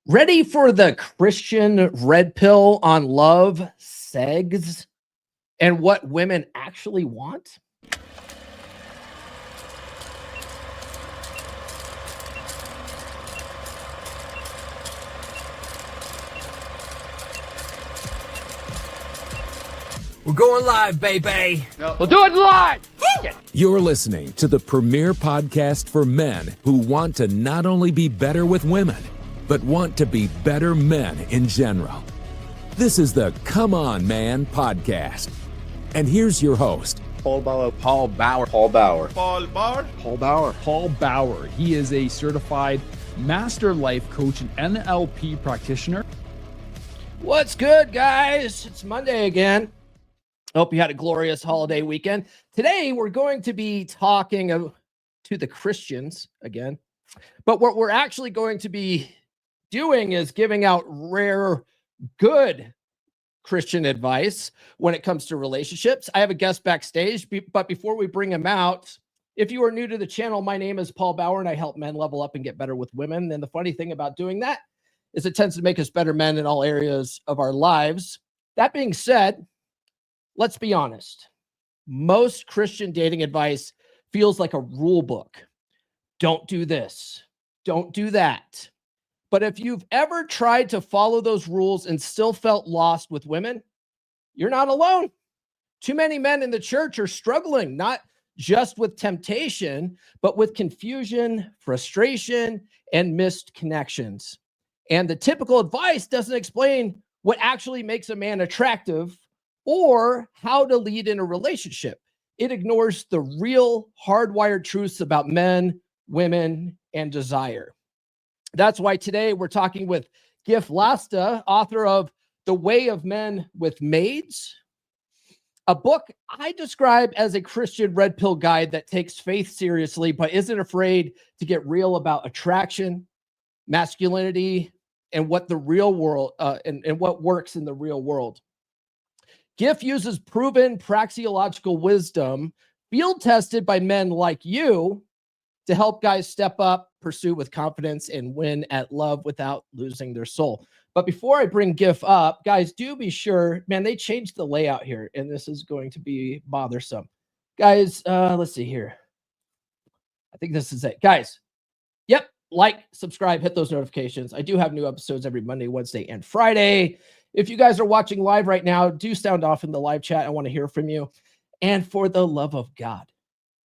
Ready for the Christian red pill on love, sex, and what women actually want? We're going live, baby. We'll do it live. You're listening to the premier podcast for men who want to not only be better with women, but want to be better men in general. This is the Come On Man podcast. And here's your host, Paul Bauer. Paul Bauer. Paul Bauer. Paul Bauer. Paul Bauer. Paul Bauer. He is a certified master life coach and NLP practitioner. What's good, guys? It's Monday again. Hope you had a glorious holiday weekend. Today, we're going to be talking to the Christians again. But what we're actually going to be doing is giving out rare, good Christian advice when it comes to relationships. I have a guest backstage, but before we bring him out, if you are new to the channel, my name is Paul Bauer, and I help men level up and get better with women. And the funny thing about doing that is it tends to make us better men in all areas of our lives. That being said, let's be honest. Most Christian dating advice feels like a rule book. Don't do this. Don't do that. But if you've ever tried to follow those rules and still felt lost with women, you're not alone. Too many men in the church are struggling, not just with temptation, but with confusion, frustration, and missed connections. And the typical advice doesn't explain what actually makes a man attractive or how to lead in a relationship. It ignores the real hardwired truths about men, women, and desire. That's why today we're talking with Giff Lasta, author of The Way of Men with Maids, a book I describe as a Christian red pill guide that takes faith seriously, but isn't afraid to get real about attraction, masculinity, and what the real world and what works in the real world. Giff uses proven praxeological wisdom, field tested by men like you, to help guys step up, pursue with confidence, and win at love without losing their soul. But before I bring Giff up, guys, do be sure, man, they changed the layout here, and this is going to be bothersome. Guys, let's see here. I think this is it. Guys, yep, like, subscribe, hit those notifications. I do have new episodes every Monday, Wednesday, and Friday. If you guys are watching live right now, do sound off in the live chat. I want to hear from you. And for the love of God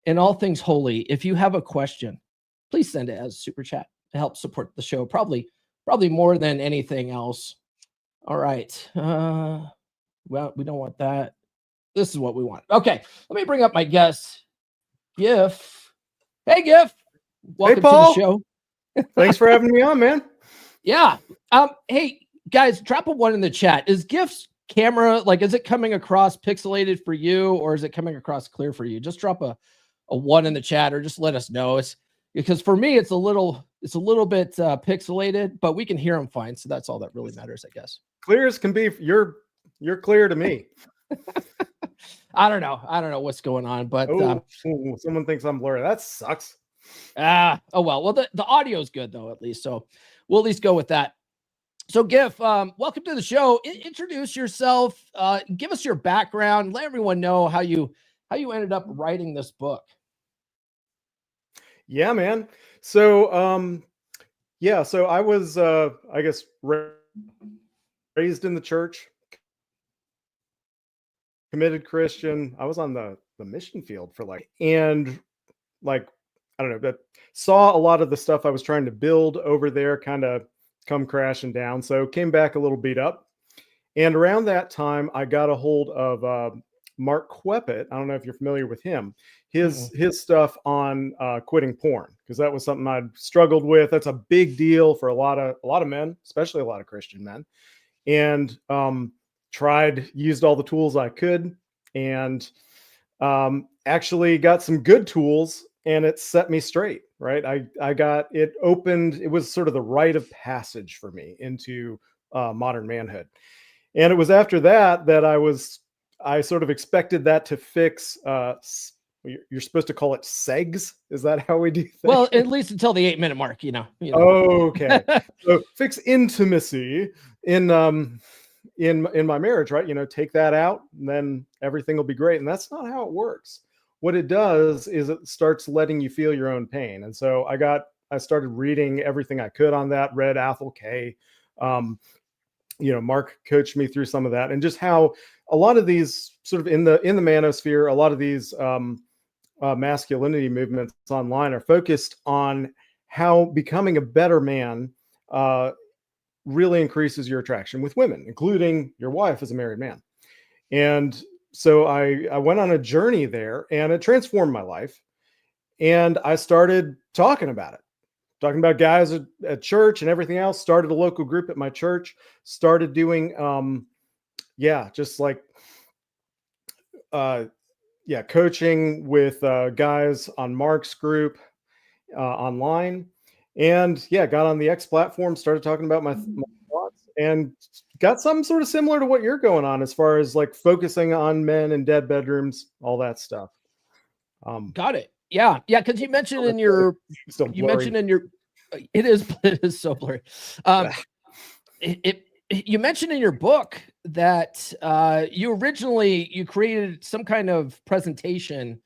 and all things holy, if you have a question, please send it as a super chat to help support the show. Probably more than anything else. All right. Well, we don't want that. This is what we want. Okay. Let me bring up my guest, Giff. Hey, Giff. Welcome to the show. Thanks for having me on, man. Yeah. Hey, guys, drop a 1 in the chat. Is Giff's camera, is it coming across pixelated for you, or is it coming across clear for you? Just drop a 1 in the chat, or just let us know. It's because for me, it's a little bit pixelated, but we can hear him fine. So that's all that really matters, I guess. Clear as can be. You're clear to me. I don't know what's going on, but someone thinks I'm blurry. That sucks. Oh well. Well, the audio is good though, at least. So we'll at least go with that. So Giff, welcome to the show. Introduce yourself. Give us your background. Let everyone know how you ended up writing this book. Yeah, man. So, so I was, I guess, raised in the church, committed Christian. I was on the mission field for I don't know, but saw a lot of the stuff I was trying to build over there kind of come crashing down. So came back a little beat up. And around that time, I got a hold of Mark Queppet. I don't know if you're familiar with him. His stuff on quitting porn, because that was something I'd struggled with. That's a big deal for a lot of men, especially a lot of Christian men. And used all the tools I could, and actually got some good tools, and it set me straight. Right. I got it opened. It was sort of the rite of passage for me into modern manhood. And it was after that I sort of expected that to fix you're supposed to call it segs. Is that how we do things? Well, at least until the 8-minute mark, you know. Okay. So fix intimacy in my marriage, right? Take that out and then everything will be great. And that's not how it works. What it does is it starts letting you feel your own pain. And so I started reading everything I could on that, read Athol K. Mark coached me through some of that, and just how a lot of these sort of in the manosphere, a lot of these masculinity movements online are focused on how becoming a better man really increases your attraction with women, including your wife as a married man. And so I went on a journey there, and it transformed my life. And I started talking about guys at church and everything else. Started a local group at my church. Started doing, coaching with guys on Mark's group online. And got on the X platform, started talking about my thoughts, and got something sort of similar to what you're going on as far as like focusing on men and dead bedrooms, all that stuff. Got it. Yeah. Because you mentioned in your, it is so blurry. You mentioned in your book that you created some kind of presentation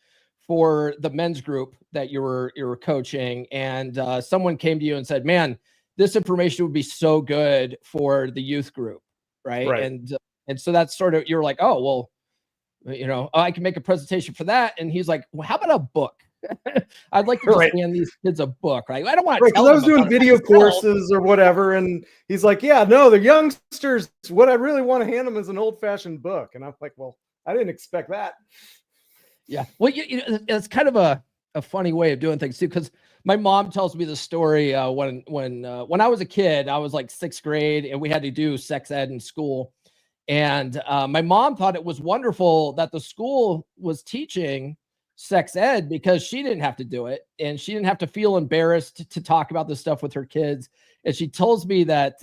for the men's group that you were coaching, and someone came to you and said, "Man, this information would be so good for the youth group," right? And so that's sort of, you're like, "Oh, well, I can make a presentation for that." And he's like, "Well, how about a book? I'd like to just hand these kids a book, right? I don't want to tell them." I was doing video courses or whatever, and he's like, "Yeah, no, the youngsters, what I really want to hand them is an old-fashioned book." And I'm like, "Well, I didn't expect that." Yeah. Well, it's kind of a funny way of doing things too, because my mom tells me the story when I was a kid. I was like 6th grade, and we had to do sex ed in school. And my mom thought it was wonderful that the school was teaching sex ed because she didn't have to do it, and she didn't have to feel embarrassed to talk about this stuff with her kids. And she told me that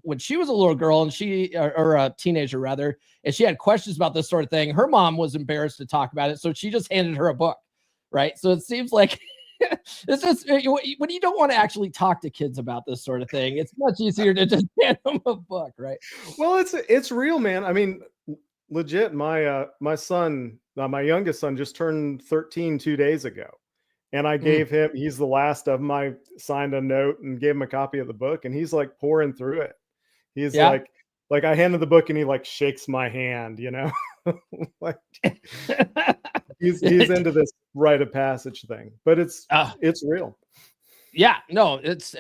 when she was a little girl and or a teenager rather, and she had questions about this sort of thing, her mom was embarrassed to talk about it, so she just handed her a book, right? So it seems like it's just, when you don't want to actually talk to kids about this sort of thing, it's much easier to just hand them a book, right? Well, it's real, man. I mean, legit, my son, my youngest son, just turned 13 2 days ago, and I gave him, he's the last of them, I signed a note and gave him a copy of the book, and he's like pouring through it. He's like I handed the book and he like shakes my hand, like he's into this rite of passage thing, but it's real. Yeah, no, it's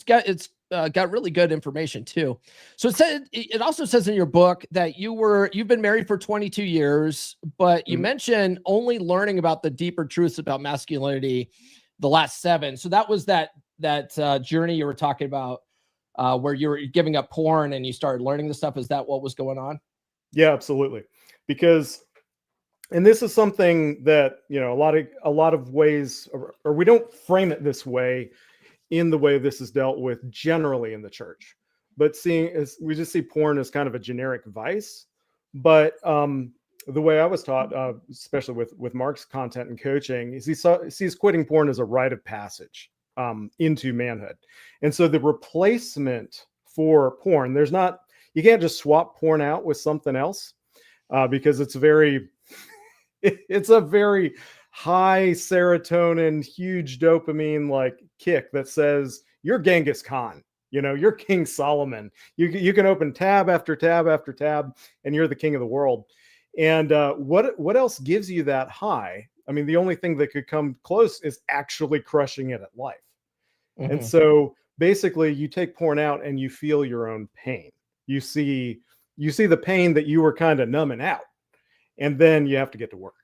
got really good information too. So it also says in your book that you've been married for 22 years, but you mentioned only learning about the deeper truths about masculinity the last 7. So that was that journey you were talking about, where you were giving up porn and you started learning this stuff. Is that what was going on? Yeah, absolutely. Because, and this is something that, a lot of ways, or we don't frame it this way in the way this is dealt with generally in the church, but we just see porn as kind of a generic vice. But the way I was taught, especially with Mark's content and coaching, is he sees quitting porn as a rite of passage into manhood. And so the replacement for porn, you can't just swap porn out with something else, because it's a very high serotonin, huge dopamine like kick that says you're Genghis Khan, you're King Solomon. You can open tab after tab after tab, and you're the king of the world. And what else gives you that high? I mean, the only thing that could come close is actually crushing it at life. And so basically you take porn out and you feel your own pain. You see the pain that you were kind of numbing out, and then you have to get to work.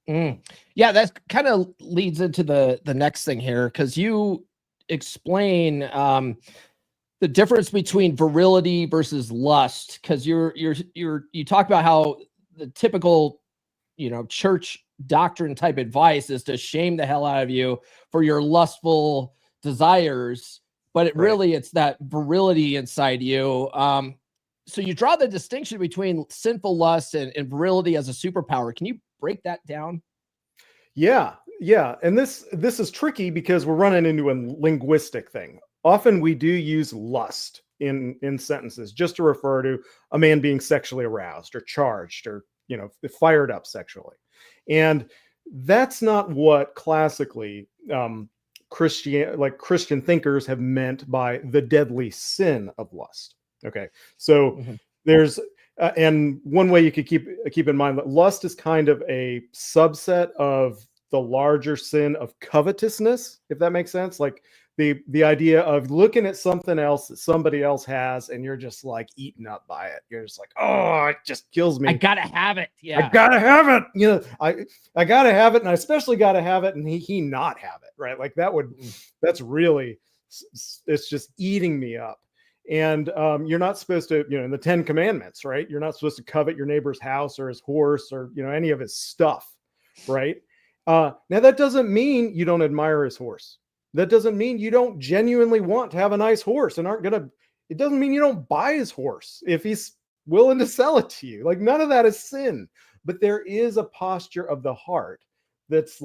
Yeah, that kind of leads into the next thing here, because you explain the difference between virility versus lust, because you talk about how the typical church doctrine type advice is to shame the hell out of you for your lustful desires, but it's that virility inside you. So you draw the distinction between sinful lust and virility as a superpower. Can you break that down? Yeah, yeah. And this is tricky because we're running into a linguistic thing. Often we do use lust in sentences just to refer to a man being sexually aroused or charged or, fired up sexually. And that's not what classically Christian thinkers have meant by the deadly sin of lust. Okay. So Mhm. there's and one way you could keep in mind that lust is kind of a subset of the larger sin of covetousness, if that makes sense. Like the idea of looking at something else that somebody else has, and you're just like eaten up by it. You're just like, oh, it just kills me. I gotta have it. I Yeah. gotta have it. I gotta have it, and I especially gotta have it, and he not have it, right? Like that's really, it's just eating me up. And you're not supposed to, in the 10 Commandments, right? You're not supposed to covet your neighbor's house or his horse or any of his stuff, right? Now that doesn't mean you don't admire his horse. That doesn't mean you don't genuinely want to have a nice horse and it doesn't mean you don't buy his horse if he's willing to sell it to you. Like, none of that is sin, but there is a posture of the heart that's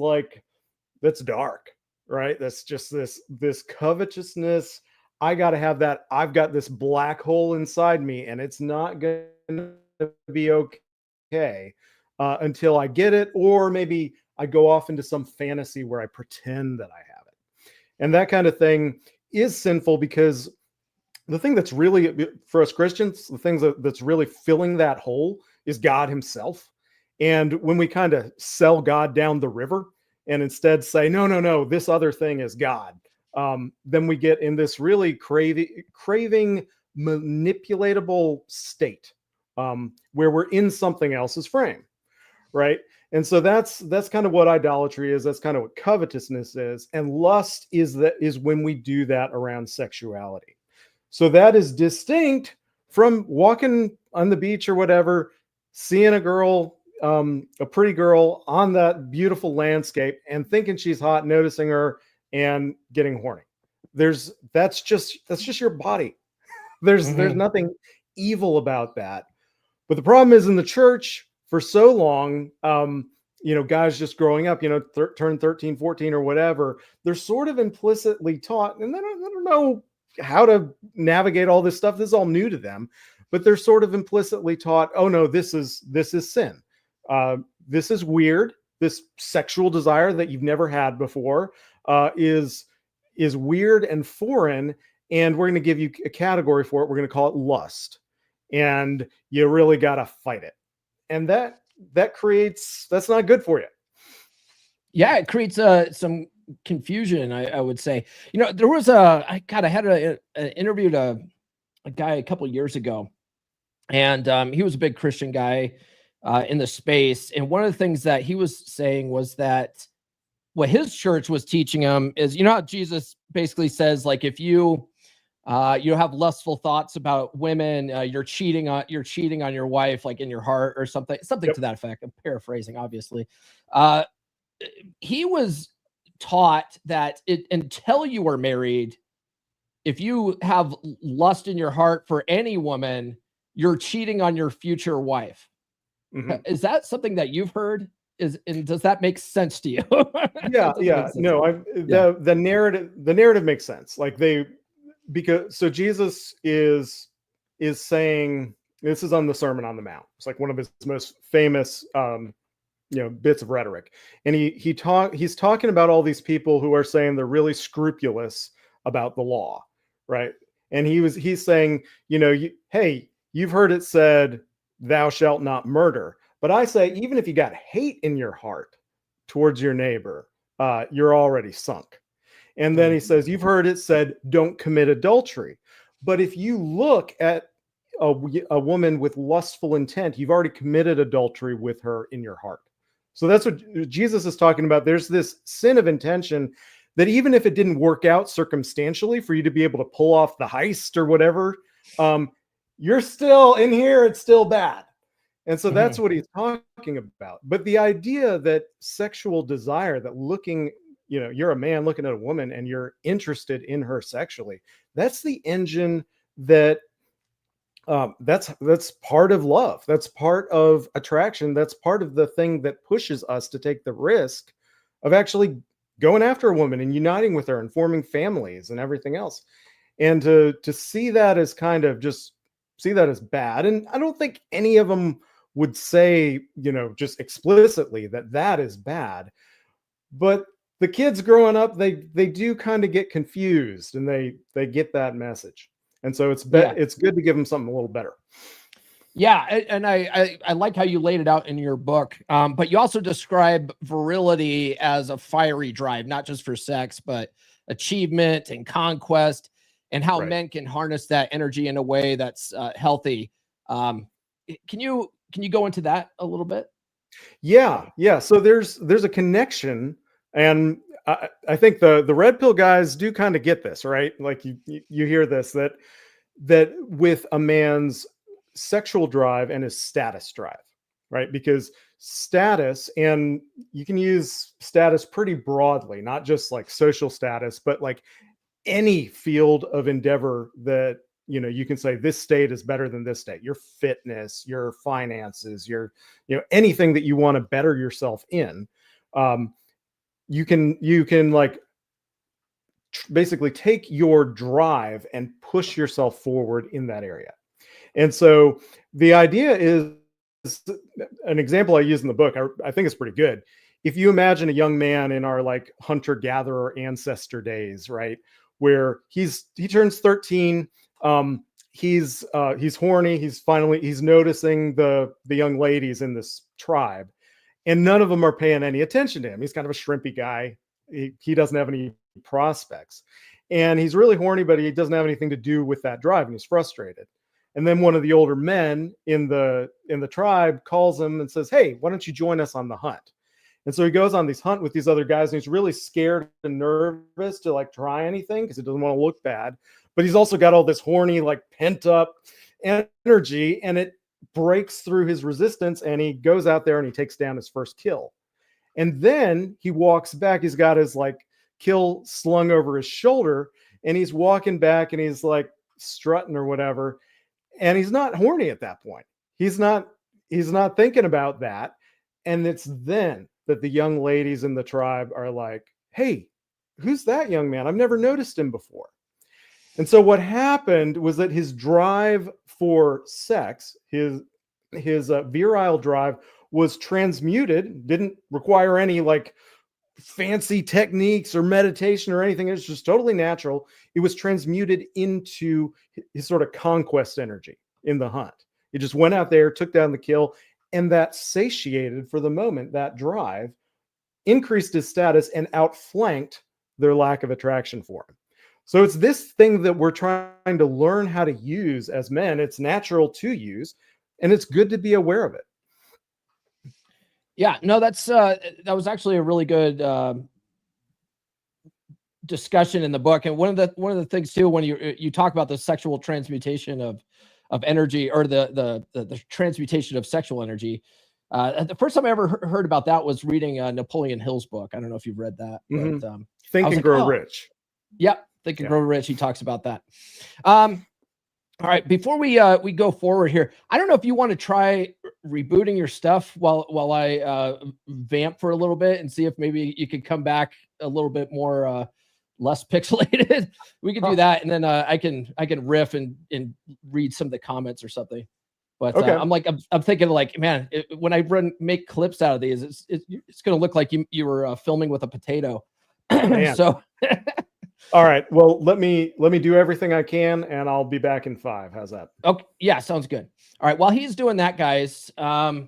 dark, right? That's just this covetousness. I got to have that. I've got this black hole inside me, and it's not going to be okay until I get it, or maybe I go off into some fantasy where I pretend that I have it. And that kind of thing is sinful, because the thing that's really, for us Christians, the things that's really filling that hole is God himself. And when we kind of sell God down the river and instead say, no, this other thing is God, then we get in this really craving manipulatable state where we're in something else's frame, right? And so that's kind of what idolatry is. That's kind of what covetousness is. And lust is when we do that around sexuality. So that is distinct from walking on the beach or whatever, seeing a girl, a pretty girl on that beautiful landscape and thinking she's hot, noticing her and getting horny. That's just your body. There's nothing evil about that. But the problem is, in the church for so long, guys just growing up, turn 13, 14 or whatever, they're sort of implicitly taught, and they don't know how to navigate all this stuff. This is all new to them, but they're sort of implicitly taught, oh no, this is sin. This is weird. This sexual desire that you've never had before is weird and foreign, and we're going to give you a category for it. We're going to call it lust, and you really got to fight it. And that's not good for you. Yeah, it creates some confusion, I would say. There was I had an interviewed a guy a couple years ago, and he was a big Christian guy in the space. And one of the things that he was saying was that what his church was teaching him is, how Jesus basically says, like, if you have lustful thoughts about women, you're cheating on your wife, like in your heart or something Yep. to that effect. I'm paraphrasing, obviously. He was taught that until you are married, if you have lust in your heart for any woman, you're cheating on your future wife. Mm-hmm. Is that something that you've heard? And does that make sense to you? Yeah. No, the narrative makes sense. Like so Jesus is saying, this is on the Sermon on the Mount. It's like one of his most famous bits of rhetoric. And he's talking about all these people who are saying they're really scrupulous about the law, right? And he's saying, hey, you've heard it said, thou shalt not murder. But I say, even if you got hate in your heart towards your neighbor, you're already sunk. And then he says, you've heard it said, don't commit adultery. But if you look at a woman with lustful intent, you've already committed adultery with her in your heart. So that's what Jesus is talking about. There's this sin of intention that even if it didn't work out circumstantially for you to be able to pull off the heist or whatever, you're still in here. It's still bad. And so that's what he's talking about. But the idea that sexual desire, that looking, you're a man looking at a woman and you're interested in her sexually, that's the engine that That's part of love. That's part of attraction. That's part of the thing that pushes us to take the risk of actually going after a woman and uniting with her and forming families and everything else. And to see that as kind of just see that as bad. And I don't think any of them would say, just explicitly that that is bad. But the kids growing up, they do kind of get confused, and they get that message. And so it's good to give them something a little better. Yeah, and I like how you laid it out in your book. But you also describe virility as a fiery drive, not just for sex, but achievement and conquest, and how Right. men can harness that energy in a way that's healthy. Can you go into that a little bit? Yeah. So there's a connection, and I think the red pill guys do kind of get this, right? Like you hear this that with a man's sexual drive and his status drive, right? Because status, and you can use status pretty broadly, not just like social status, but like any field of endeavor that you can say this state is better than this state. Your fitness, your finances, your anything that you want to better yourself in, you can like basically take your drive and push yourself forward in that area. And so the idea is an example I use in the book. I think it's pretty good. If you imagine a young man in our like hunter-gatherer ancestor days, right, where he turns 13, he's horny, he's noticing the young ladies in this tribe, and none of them are paying any attention to him. He's kind of a shrimpy guy. He doesn't have any prospects, and he's really horny, but he doesn't have anything to do with that drive, and he's frustrated. And then one of the older men in the tribe calls him and says, "Hey, why don't you join us on the hunt?" And so he goes on this hunt with these other guys, and he's really scared and nervous to like try anything because he doesn't want to look bad. But he's also got all this horny, like pent up energy, and it breaks through his resistance, and he goes out there and he takes down his first kill. And then he walks back. He's got his like kill slung over his shoulder, and he's walking back, and he's like strutting or whatever. And he's not horny at that point. He's not thinking about that. And it's then that the young ladies in the tribe are like, "Hey, who's that young man? I've never noticed him before." And so what happened was that his drive for sex, his virile drive, was transmuted, didn't require any like fancy techniques or meditation or anything. It was just totally natural. It was transmuted into his sort of conquest energy in the hunt. He just went out there, took down the kill, and that satiated for the moment, that drive increased his status and outflanked their lack of attraction for him. So it's this thing that we're trying to learn how to use as men. It's natural to use, and it's good to be aware of it. Yeah, no, that was actually a really good discussion in the book. And one of the things too, when you talk about the sexual transmutation of energy, or the transmutation of sexual energy, the first time I ever heard about that was reading Napoleon Hill's book. I don't know if you've read that. Mm-hmm. But, Think and Grow Rich. Yep, Think and Grow Rich. He talks about that. All right, before we go forward here, I don't know if you want to try rebooting your stuff while I vamp for a little bit and see if maybe you could come back a little bit more less pixelated. We could do that, and then I can riff and read some of the comments or something. But okay. I'm thinking like, man, when I make clips out of these, it's going to look like you were filming with a potato. So. All right. Well, let me do everything I can, and I'll be back in 5. How's that? Okay. Yeah, sounds good. All right. While he's doing that, guys, put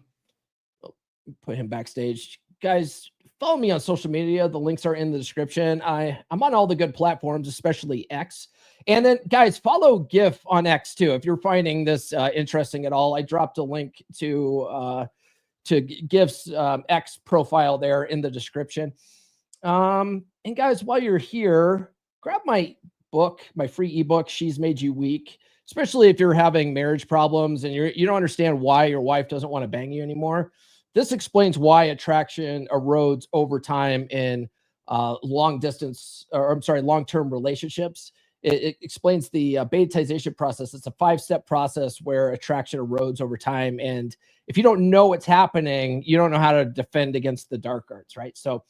him backstage. Guys, follow me on social media. The links are in the description. I'm on all the good platforms, especially X. And then, guys, follow GIF on X too. If you're finding this interesting at all, I dropped a link to GIF's X profile there in the description. And guys, while you're here, grab my book, my free ebook, She's Made You Weak, especially if you're having marriage problems and you don't understand why your wife doesn't want to bang you anymore. This explains why attraction erodes over time in long-term relationships. it explains the betatization process. It's a 5-step process where attraction erodes over time. And if you don't know what's happening, you don't know how to defend against the dark arts, right? So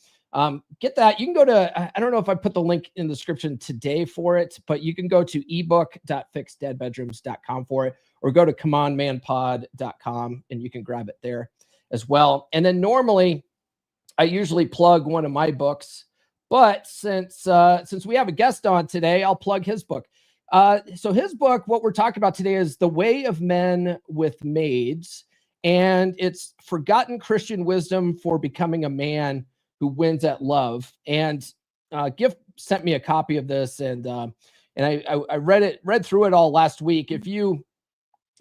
get that. You can go to, I don't know if I put the link in the description today for it, but you can go to ebook.fixdeadbedrooms.com for it, or go to commandmanpod.com and you can grab it there as well. And then normally I usually plug one of my books, but since we have a guest on today, I'll plug his book. So his book, what we're talking about today, is The Way of Men with Maids, and it's forgotten Christian wisdom for becoming a man who wins at love. And Giff sent me a copy of this, and I read through it all last week. If you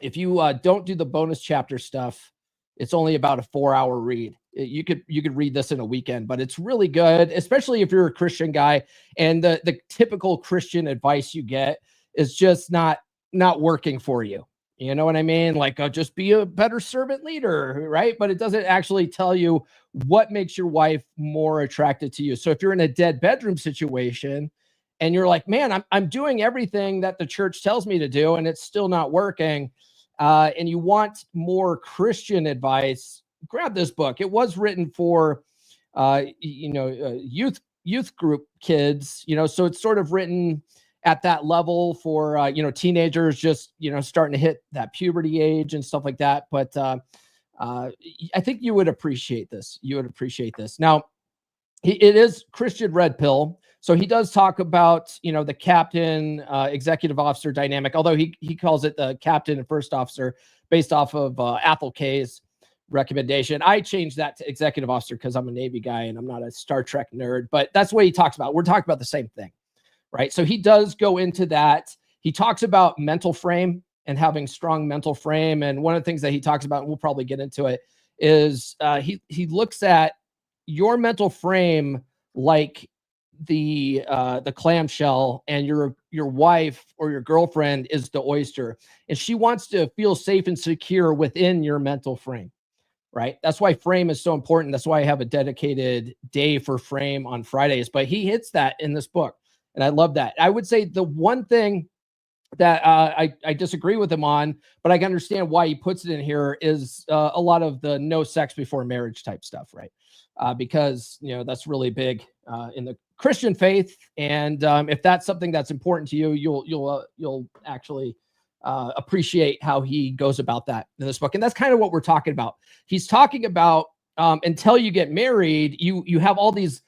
don't do the bonus chapter stuff, it's only about a 4-hour read. You could read this in a weekend, but it's really good, especially if you're a Christian guy and the typical Christian advice you get is just not working for you. You know what I mean? Like, just be a better servant leader, right? But it doesn't actually tell you what makes your wife more attracted to you. So if you're in a dead bedroom situation and you're like, man, I'm doing everything that the church tells me to do and it's still not working, and you want more Christian advice, grab this book. It was written for, youth group kids, so it's sort of written at that level for, teenagers just, starting to hit that puberty age and stuff like that. But I think you would appreciate this. Now, it is Christian red pill. So he does talk about, the captain, executive officer dynamic, although he calls it the captain and first officer based off of Athol K's recommendation. I changed that to executive officer because I'm a Navy guy and I'm not a Star Trek nerd, but that's what he talks about. We're talking about the same thing, right? So he does go into that. He talks about mental frame and having strong mental frame. And one of the things that he talks about, and we'll probably get into it, is he looks at your mental frame like the clamshell, and your wife or your girlfriend is the oyster, and she wants to feel safe and secure within your mental frame, right? That's why frame is so important. That's why I have a dedicated day for frame on Fridays, but he hits that in this book, and I love that. I would say the one thing that I disagree with him on, but I can understand why he puts it in here, is a lot of the no sex before marriage type stuff, right? Because that's really big in the Christian faith, and if that's something that's important to you, you'll actually appreciate how he goes about that in this book. And that's kind of what we're talking about. He's talking about until you get married, you have all these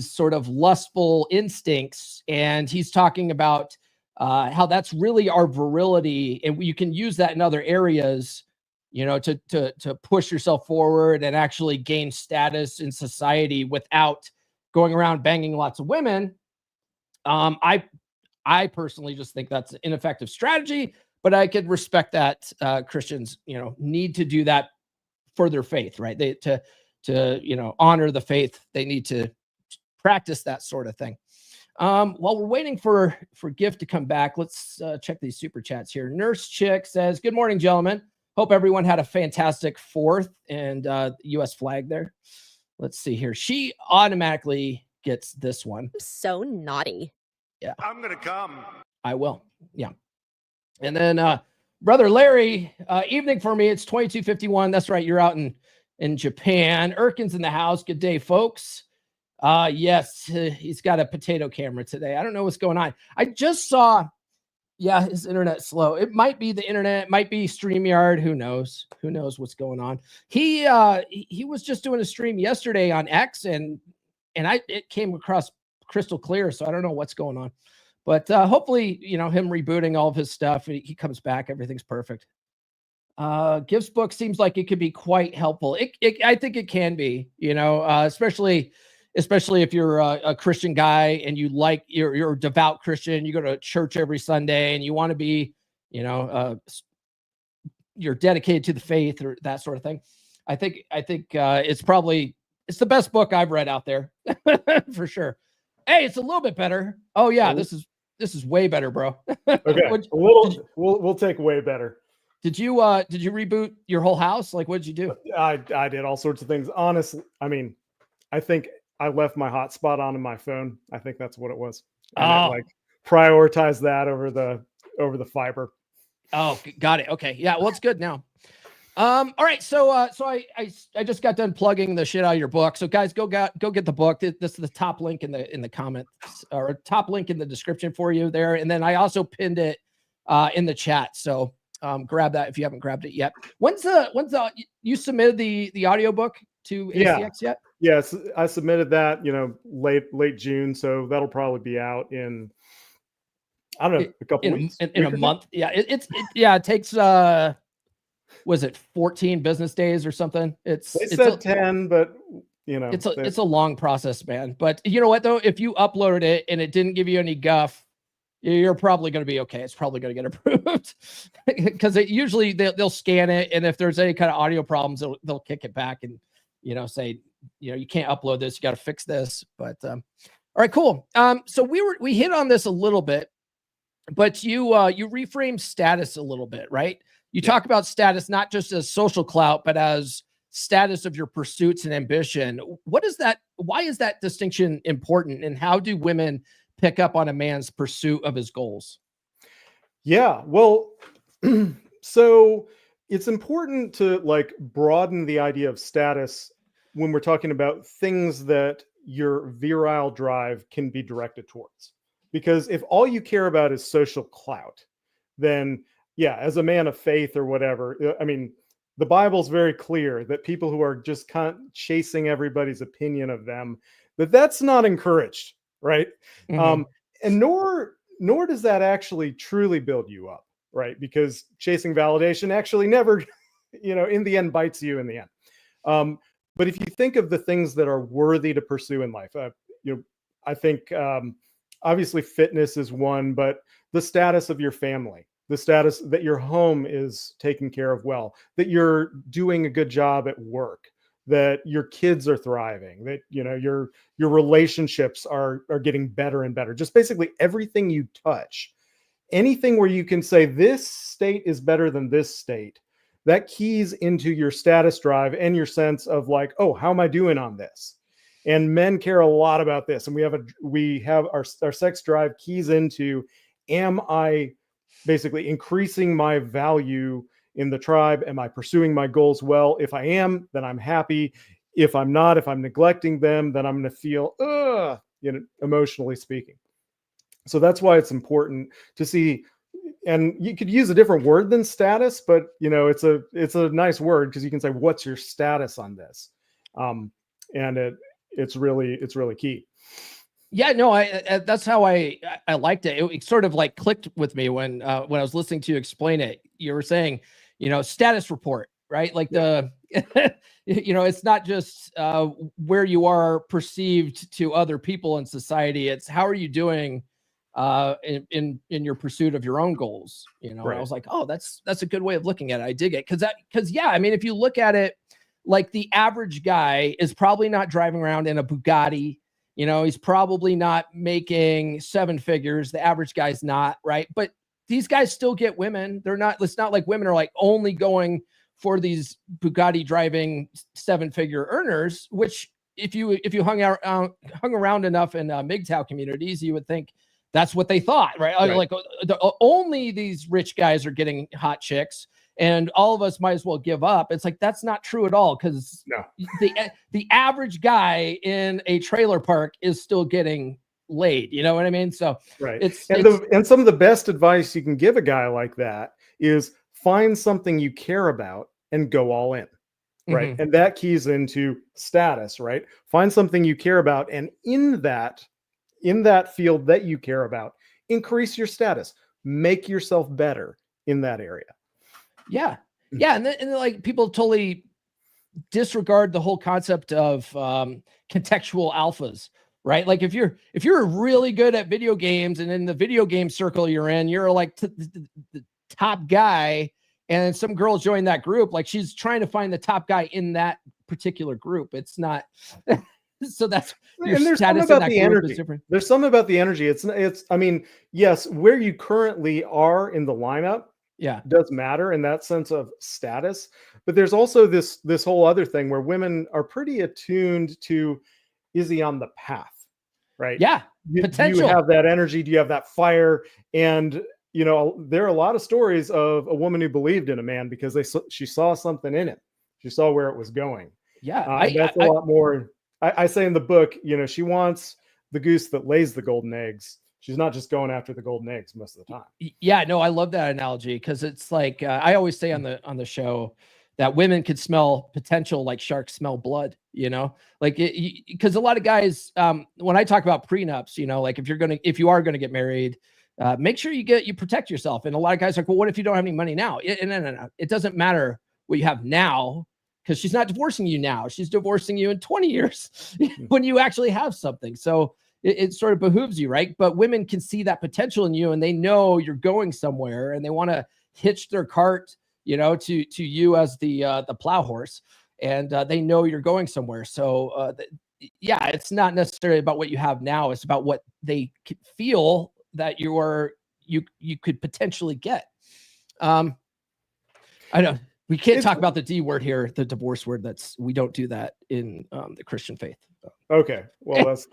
sort of lustful instincts, and he's talking about how that's really our virility, and you can use that in other areas, to push yourself forward and actually gain status in society without going around banging lots of women. I personally just think that's an ineffective strategy, but I could respect that Christians, need to do that for their faith, right? They to honor the faith, they need to practice that sort of thing. While we're waiting for Giff to come back, let's check these super chats here. Nurse Chick says, "Good morning, gentlemen. Hope everyone had a fantastic 4th and U.S. flag there." Let's see here. She automatically gets this one. So naughty. Yeah. I'm gonna come. I will. Yeah. And then Brother Larry, evening for me. It's 22:51. That's right. You're out in Japan. Erkin's in the house. Good day, folks. Yes, he's got a potato camera today. I don't know what's going on. I just saw, his internet's slow. It might be the internet, it might be StreamYard. Who knows? Who knows what's going on? He was just doing a stream yesterday on X, and it came across crystal clear. So I don't know what's going on, but hopefully, him rebooting all of his stuff, he comes back, everything's perfect. Giff's book seems like it could be quite helpful. I think it can be, especially if you're a Christian guy and you're a devout Christian, you go to church every Sunday and you want to be, you're dedicated to the faith or that sort of thing. I think it's the best book I've read out there for sure. Hey, it's a little bit better. Oh yeah, this is way better, bro. Okay, we'll take way better. Did you reboot your whole house? Like, what did you do? I did all sorts of things. Honestly, I think I left my hotspot on in my phone. I think that's what it was. And prioritize that over the fiber. Oh, got it. Okay. Yeah. Well, it's good now. All right. So I just got done plugging the shit out of your book. So guys, go get the book. This is the top link in the comments, or top link in the description for you there. And then I also pinned it in the chat. So grab that if you haven't grabbed it yet. When's you submitted the audiobook to ACX yet? Yes, I submitted that, late June. So that'll probably be out in, I don't know, a couple weeks. In a month. Yeah. It takes, was it 14 business days or something? They said 10, but it's a long process, man. But you know what though? If you uploaded it and it didn't give you any guff, you're probably going to be okay. It's probably going to get approved because usually they'll scan it. And if there's any kind of audio problems, they'll kick it back and, say, you can't upload this. You got to fix this. But all right, cool. So we hit on this a little bit, but you reframe status a little bit, right? You talk about status not just as social clout, but as status of your pursuits and ambition. What is that? Why is that distinction important? And how do women pick up on a man's pursuit of his goals? Yeah, well, so it's important to broaden the idea of status when we're talking about things that your virile drive can be directed towards. Because if all you care about is social clout, then as a man of faith or whatever, I mean, the Bible's very clear that people who are just chasing everybody's opinion of them, that's not encouraged, right? Mm-hmm. And nor does that actually truly build you up, right? Because chasing validation actually never, in the end bites you in the end. But if you think of the things that are worthy to pursue in life, I think obviously fitness is one, but the status of your family, the status that your home is taken care of well, that you're doing a good job at work, that your kids are thriving, that your relationships are getting better and better. Just basically everything you touch, anything where you can say this state is better than this state, that keys into your status drive and your sense of oh, how am I doing on this? And men care a lot about this, and we have our sex drive keys into, am I basically increasing my value in the tribe? Am I pursuing my goals well? If I am, then I'm happy. If I'm not, if I'm neglecting them, then I'm going to feel, emotionally speaking. So that's why it's important to see, and you could use a different word than status, but it's a nice word because you can say, what's your status on this? And it's really key. Yeah, no, I that's how I liked it. It sort of clicked with me when I was listening to you explain it. You were saying, status report, right? It's not just where you are perceived to other people in society. It's how are you doing in your pursuit of your own goals? Right. I was like, oh, that's a good way of looking at it. I dig it because I mean, if you look at it, the average guy is probably not driving around in a Bugatti. He's probably not making 7 figures. The average guy's not, right? But these guys still get women. It's not like women are only going for these Bugatti driving 7-figure earners, which if you hung around enough in MGTOW communities, you would think that's what they thought, right? Right. Only these rich guys are getting hot chicks, and all of us might as well give up. It's that's not true at all, because the average guy in a trailer park is still getting laid. You know what I mean? So right. And some of the best advice you can give a guy like that is find something you care about and go all in. Right. Mm-hmm. And that keys into status, right? Find something you care about, and in that field that you care about, increase your status, make yourself better in that area. Yeah. Yeah. And then people totally disregard the whole concept of contextual alphas, right? If you're really good at video games, and in the video game circle you're in, you're the top guy, and some girl joined that group, she's trying to find the top guy in that particular group. It's not. So that's your status in that group is different. There's something about the energy. It's I mean, yes, where you currently are in the lineup, does matter in that sense of status. But there's also this whole other thing where women are pretty attuned to, is he on the path? Right. Yeah. do you potential. have that energy? Do you have that fire? And there are a lot of stories of a woman who believed in a man because she saw something in it. She saw where it was going. Yeah, And that's a lot more. I say in the book, she wants the goose that lays the golden eggs. She's not just going after the golden eggs most of the time. Yeah, no, I love that analogy because it's like I always say on the show that women could smell potential like sharks smell blood. Like because a lot of guys, when I talk about prenups, like if you are gonna get married, make sure you protect yourself. And a lot of guys are like, well, what if you don't have any money now? No. It doesn't matter what you have now because she's not divorcing you now. She's divorcing you in 20 years when you actually have something. So it sort of behooves you, right? But women can see that potential in you and they know you're going somewhere and they want to hitch their cart, to you as the plow horse. And they know you're going somewhere. So yeah, it's not necessarily about what you have now. It's about what they feel that you could potentially get. I know we can't talk about the D word here, the divorce word. We don't do that in the Christian faith. Okay. Well, that's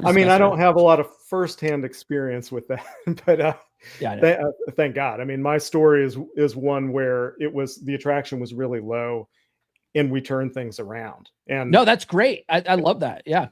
I mean, I don't have a lot of firsthand experience with that, but thank God. I mean, my story is one where the attraction was really low and we turned things around. And no, that's great. I love that. Yeah.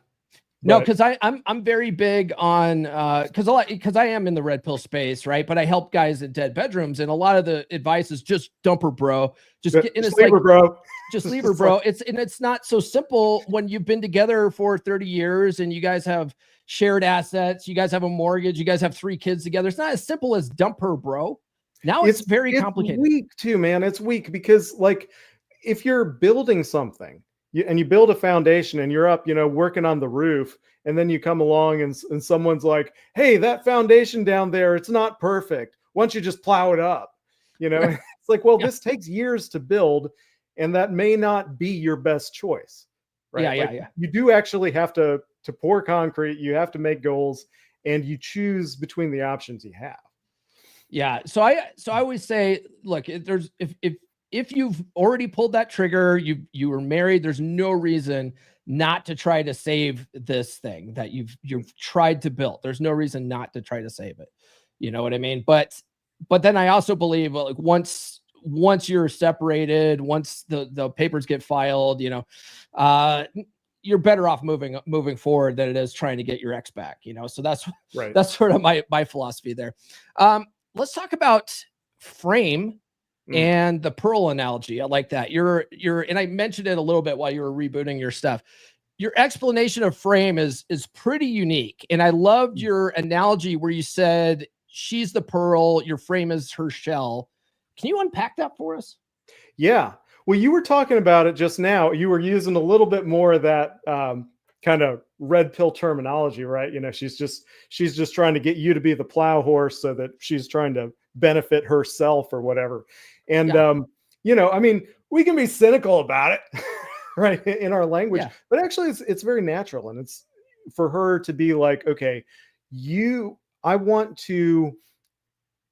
No, because I'm very big on because I am in the red pill space, right? But I help guys in dead bedrooms, and a lot of the advice is just dump her, bro. Just leave her, bro. Just leave her, bro. It's not so simple when you've been together for 30 years and you guys have shared assets, you guys have a mortgage, you guys have 3 kids together. It's not as simple as dump her, bro. Now it's very complicated. It's weak too, man. It's weak because like if you're building something. And you build a foundation and you're up, working on the roof. And then you come along and someone's like, hey, that foundation down there, it's not perfect. Why don't you just plow it up? It's like, well, this takes years to build. And that may not be your best choice. Right. Yeah. You do actually have to pour concrete. You have to make goals and you choose between the options you have. Yeah. So I always say, look, if you've already pulled that trigger, you were married, there's no reason not to try to save this thing that you've tried to build. There's no reason not to try to save it. You know what I mean? But then I also believe like once you're separated, once the papers get filed, you're better off moving forward than it is trying to get your ex back, So that's right. That's sort of my philosophy there. Let's talk about frame. And the pearl analogy. I like that. And I mentioned it a little bit while you were rebooting your stuff. Your explanation of frame is pretty unique. And I loved your analogy where you said she's the pearl, your frame is her shell. Can you unpack that for us? Yeah. Well, you were talking about it just now. You were using a little bit more of that kind of red pill terminology, right? She's just trying to get you to be the plow horse so that she's trying to benefit herself or whatever. And, I mean, we can be cynical about it, right, in our language, but actually it's very natural. And it's for her to be like, okay, I want to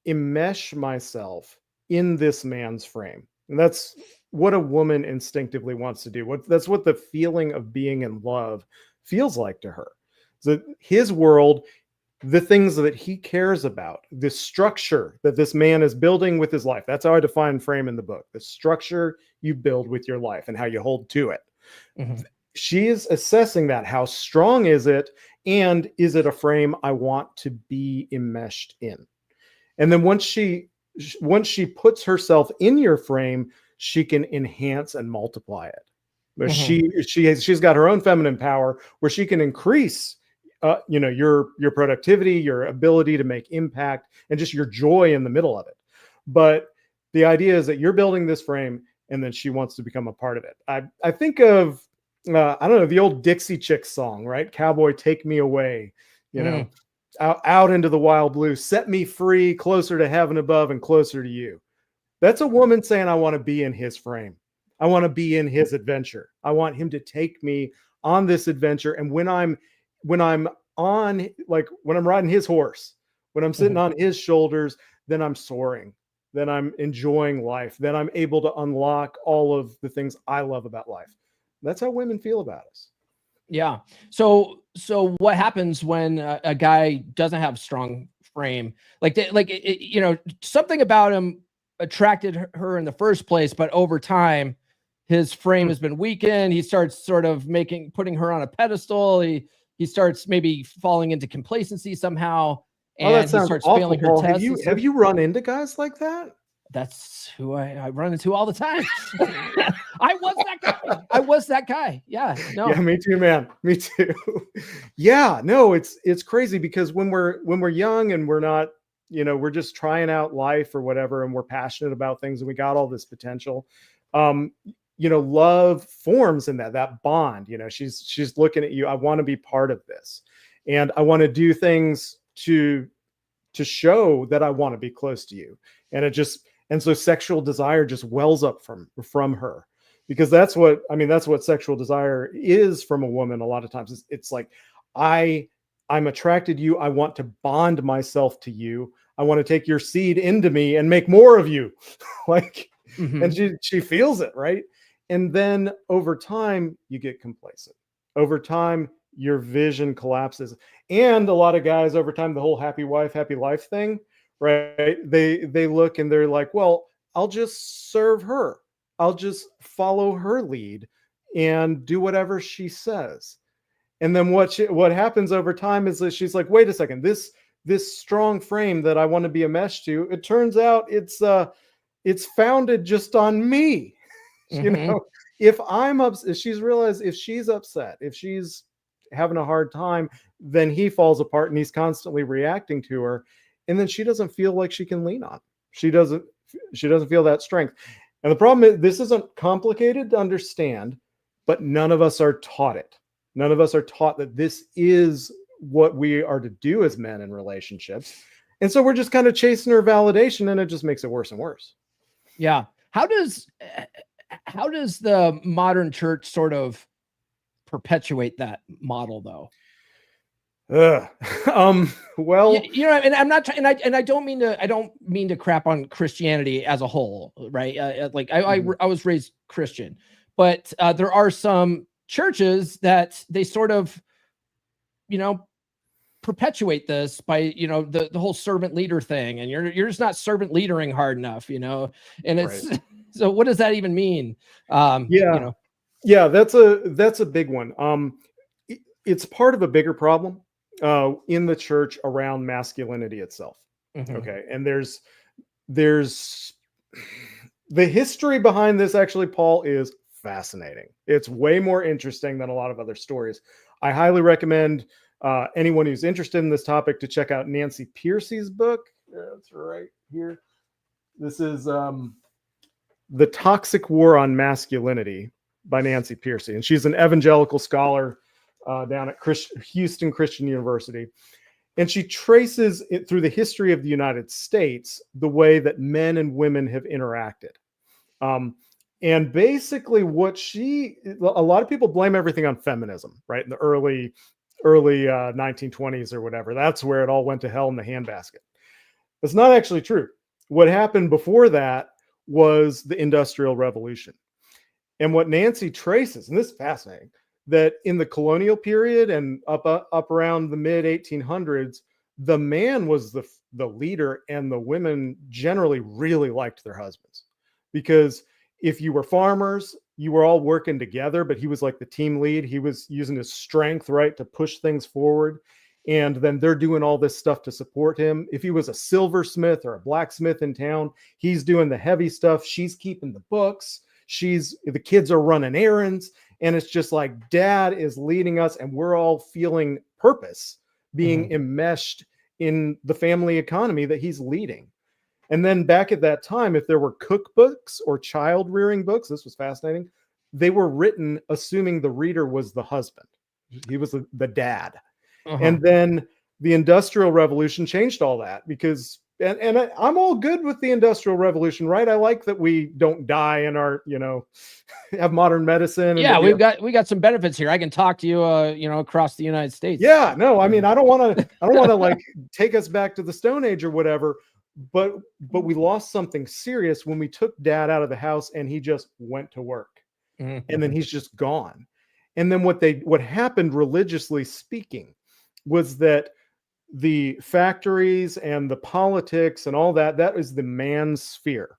enmesh myself in this man's frame. And that's what a woman instinctively wants to do. That's what the feeling of being in love feels like to her. So his world, the things that he cares about, the structure that this man is building with his life. That's how I define frame in the book. The structure you build with your life and how you hold to it. Mm-hmm. She is assessing that. How strong is it? And is it a frame I want to be enmeshed in? And then once she puts herself in your frame, she can enhance and multiply it. But mm-hmm. she's got her own feminine power where she can increase your productivity, your ability to make impact, and just your joy in the middle of it. But the idea is that you're building this frame and then she wants to become a part of it. I think of, I don't know, the old Dixie Chicks song, right? Cowboy, take me away, out into the wild blue, set me free, closer to heaven above and closer to you. That's a woman saying, I want to be in his frame. I want to be in his adventure. I want him to take me on this adventure. And when I'm on, like when I'm riding his horse, when I'm sitting on his shoulders, then I'm soaring, then I'm enjoying life, then I'm able to unlock all of the things I love about life. That's how women feel about us. Yeah. So what happens when a guy doesn't have strong frame? Like, something about him attracted her in the first place, but over time, his frame has been weakened. He starts sort of putting her on a pedestal. He starts maybe falling into complacency somehow, Oh, that and he sounds starts awful, failing her Paul. tests. Have you run into guys like that? That's who I run into all the time. I was that guy. Yeah. No. Yeah, me too, man. Me too. Yeah, no, it's crazy because when we're young and we're not, we're just trying out life or whatever, and we're passionate about things and we got all this potential. Love forms in that bond. She's looking at you. I want to be part of this, and I want to do things to show that I want to be close to you. And so sexual desire just wells up from her, because that's what sexual desire is from a woman. A lot of times it's like, I'm attracted to you. I want to bond myself to you. I want to take your seed into me and make more of you. Like, and she feels it, right? And then over time you get complacent. Over time your vision collapses. And a lot of guys over time, the whole happy wife, happy life thing, right? They look and they're like, well, I'll just serve her. I'll just follow her lead and do whatever she says. And then what happens over time is that she's like, wait a second, this strong frame that I want to be a mesh to, it turns out it's founded just on me. If I'm upset, she's realized if she's upset, if she's having a hard time, then he falls apart and he's constantly reacting to her. And then she doesn't feel like she can lean on. She doesn't feel that strength. And the problem is, this isn't complicated to understand, but none of us are taught it. None of us are taught that this is what we are to do as men in relationships. And so we're just kind of chasing her validation, and it just makes it worse and worse. Yeah. How does the modern church sort of perpetuate that model, though? Well, and I'm not trying, and I don't mean to crap on Christianity as a whole, right? I was raised Christian, but there are some churches that they sort of, perpetuate this by, the whole servant leader thing, and you're just not servant leadering hard enough, and it's right. So what does that even mean? Yeah, that's a big one. It's part of a bigger problem in the church around masculinity itself. Okay. And there's the history behind this, actually, Paul, is fascinating. It's way more interesting than a lot of other stories. I highly recommend anyone who's interested in this topic to check out Nancy Pearcey's book. That's right here. This is The Toxic War on Masculinity by Nancy Pearcey. And she's an evangelical scholar down at Houston Christian University. And she traces it through the history of the United States, the way that men and women have interacted. And basically a lot of people blame everything on feminism, right? In the early 1920s or whatever. That's where it all went to hell in the handbasket. That's not actually true. What happened before that was the Industrial Revolution. And what Nancy traces, and this is fascinating, that in the colonial period and up around the mid 1800s, the man was the leader, and the women generally really liked their husbands, because if you were farmers, you were all working together, but he was like the team lead. He was using his strength, right, to push things forward. And then they're doing all this stuff to support him. If he was a silversmith or a blacksmith in town, he's doing the heavy stuff. She's keeping the books. The kids are running errands. And it's just like, dad is leading us, and we're all feeling purpose, being enmeshed in the family economy that he's leading. And then back at that time, if there were cookbooks or child rearing books, this was fascinating, they were written assuming the reader was the husband. He was the dad. And then the Industrial Revolution changed all that, because, and I'm all good with the Industrial Revolution, right? I like that we don't die in our, have modern medicine. Yeah, we got some benefits here. I can talk to you, across the United States. Yeah, no, I mean, I don't want to like take us back to the Stone Age or whatever, but we lost something serious when we took dad out of the house and he just went to work, and then he's just gone. And then what happened religiously speaking was that the factories and the politics and all that is the man's sphere.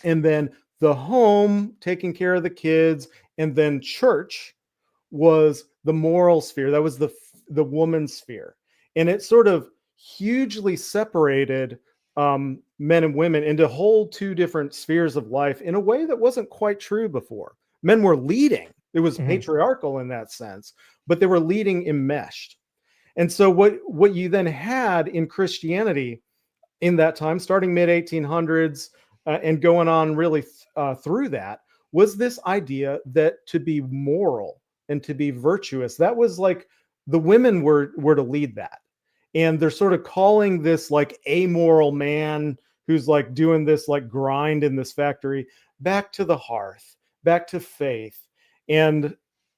And then the home, taking care of the kids, and then church was the moral sphere. That was the woman's sphere. And it sort of hugely separated men and women into whole two different spheres of life in a way that wasn't quite true before. Men were leading. It was patriarchal in that sense, but they were leading enmeshed. And so what you then had in Christianity in that time, starting mid 1800s and going on really through that, was this idea that to be moral and to be virtuous, that was like the women were to lead that. And they're sort of calling this like amoral man who's like doing this like grind in this factory back to the hearth, back to faith. And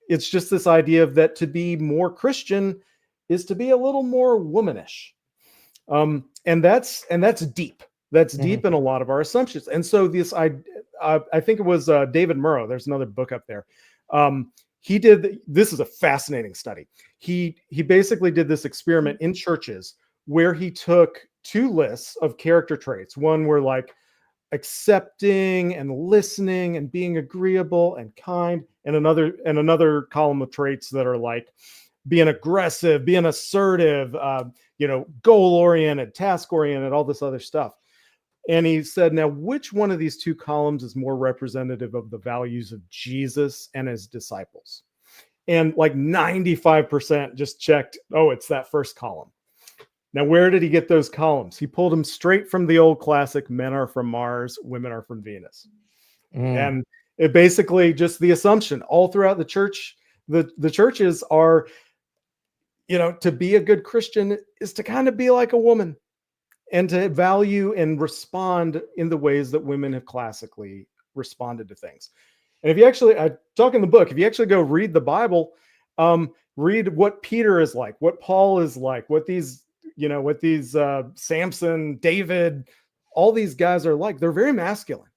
it's just this idea of that to be more Christian is to be a little more womanish. And that's deep. That's deep in a lot of our assumptions. And so I think it was David Murrow. There's another book up there. He did, this is a fascinating study. He basically did this experiment in churches where he took two lists of character traits. One were like accepting and listening and being agreeable and kind, and another column of traits that are like being aggressive, being assertive, goal-oriented, task-oriented, all this other stuff. And he said, now, which one of these two columns is more representative of the values of Jesus and his disciples? And like 95% just checked, oh, it's that first column. Now, where did he get those columns? He pulled them straight from the old classic, men are from Mars, women are from Venus. And it basically just the assumption all throughout the church, the churches are, to be a good Christian is to kind of be like a woman and to value and respond in the ways that women have classically responded to things. And if you actually, I talk in the book, if you actually go read the Bible, read what Peter is like, what Paul is like, what these Samson, David, all these guys are like. They're very masculine.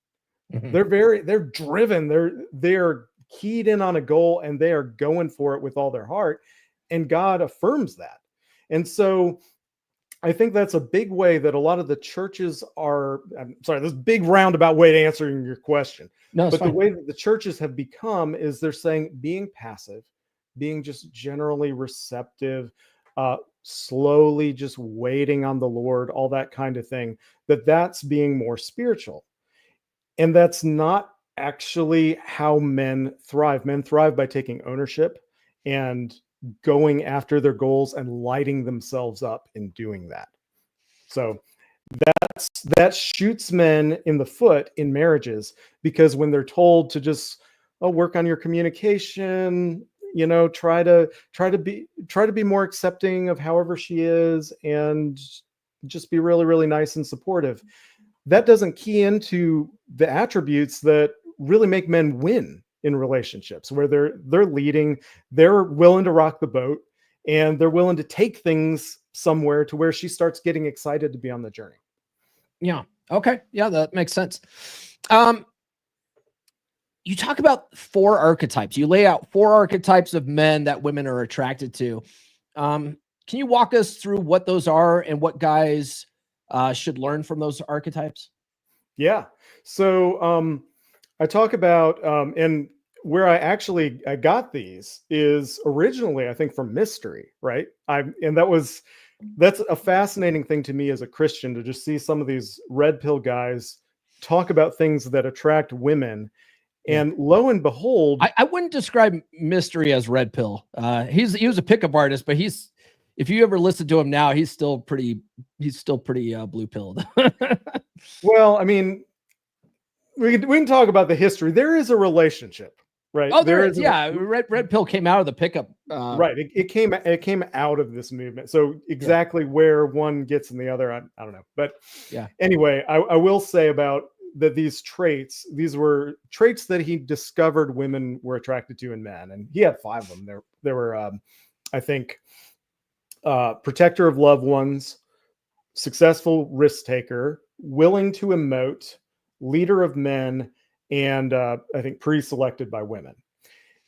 They're driven. They're keyed in on a goal and they are going for it with all their heart. And God affirms that. And so I think that's a big way that a lot of the churches are, I'm sorry, this big roundabout way to answering your question. No, but fine. The way that the churches have become is they're saying being passive, being just generally receptive, slowly just waiting on the Lord, all that kind of thing, that's being more spiritual. And that's not actually how men thrive. Men thrive by taking ownership and going after their goals and lighting themselves up in doing that. So that shoots men in the foot in marriages, because when they're told to just work on your communication, try to be more accepting of however she is and just be really, really nice and supportive, that doesn't key into the attributes that really make men win in relationships, where they're leading, they're willing to rock the boat, and they're willing to take things somewhere to where she starts getting excited to be on the journey. Yeah. Okay. Yeah, that makes sense. You talk about 4 archetypes. You lay out 4 archetypes of men that women are attracted to. Can you walk us through what those are and what guys should learn from those archetypes? Yeah. So I talk about, and where I got these is originally, I think, from Mystery, right? That's a fascinating thing to me as a Christian, to just see some of these red pill guys talk about things that attract women. And lo and behold, I wouldn't describe Mystery as red pill. He was a pickup artist, but if you ever listen to him now, he's still pretty blue pilled. Well, I mean, we can talk about the history. There is a relationship, right? Oh, there is. Yeah, red pill came out of the pickup. Right. It came out of this movement. So exactly where one gets in the other, I don't know. But yeah. Anyway, I will say about that these were traits that he discovered women were attracted to in men, and he had 5 of them. There were, I think, protector of loved ones, successful risk taker, willing to emote, leader of men, and I think pre-selected by women.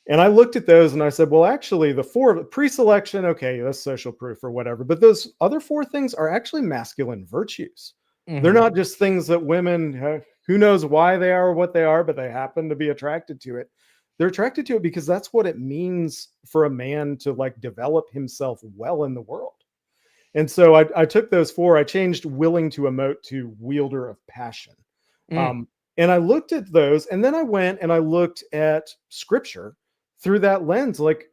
And I looked at those and I said, well, actually, the 4 pre-selection, okay, that's social proof or whatever. But those other 4 things are actually masculine virtues. They're not just things that women, who knows why they are or what they are, but they happen to be attracted to it. They're attracted to it because that's what it means for a man to like develop himself well in the world. And so I took those 4, I changed willing to emote to wielder of passion. And I looked at those, and then I went and I looked at scripture through that lens. Like,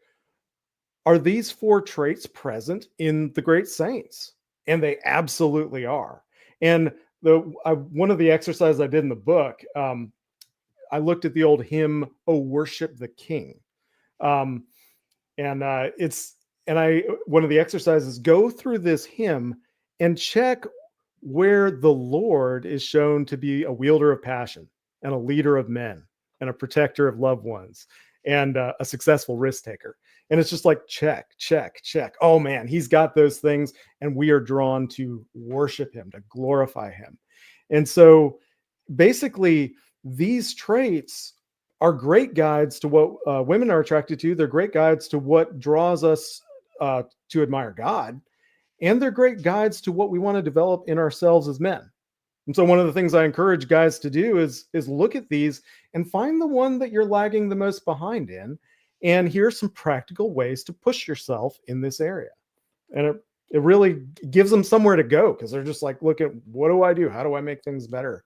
are these 4 traits present in the great saints? And they absolutely are. And one of the exercises I did in the book, I looked at the old hymn, "Oh, Worship the King." One of the exercises, go through this hymn and check where the Lord is shown to be a wielder of passion and a leader of men and a protector of loved ones and a successful risk taker. And it's just like, check, check, check. Oh man, he's got those things. And we are drawn to worship him, to glorify him. And so basically these traits are great guides to what women are attracted to. They're great guides to what draws us to admire God. And they're great guides to what we want to develop in ourselves as men. And so one of the things I encourage guys to do is look at these and find the one that you're lagging the most behind in. And here's some practical ways to push yourself in this area. And it really gives them somewhere to go, because they're just like, look at, what do I do? How do I make things better?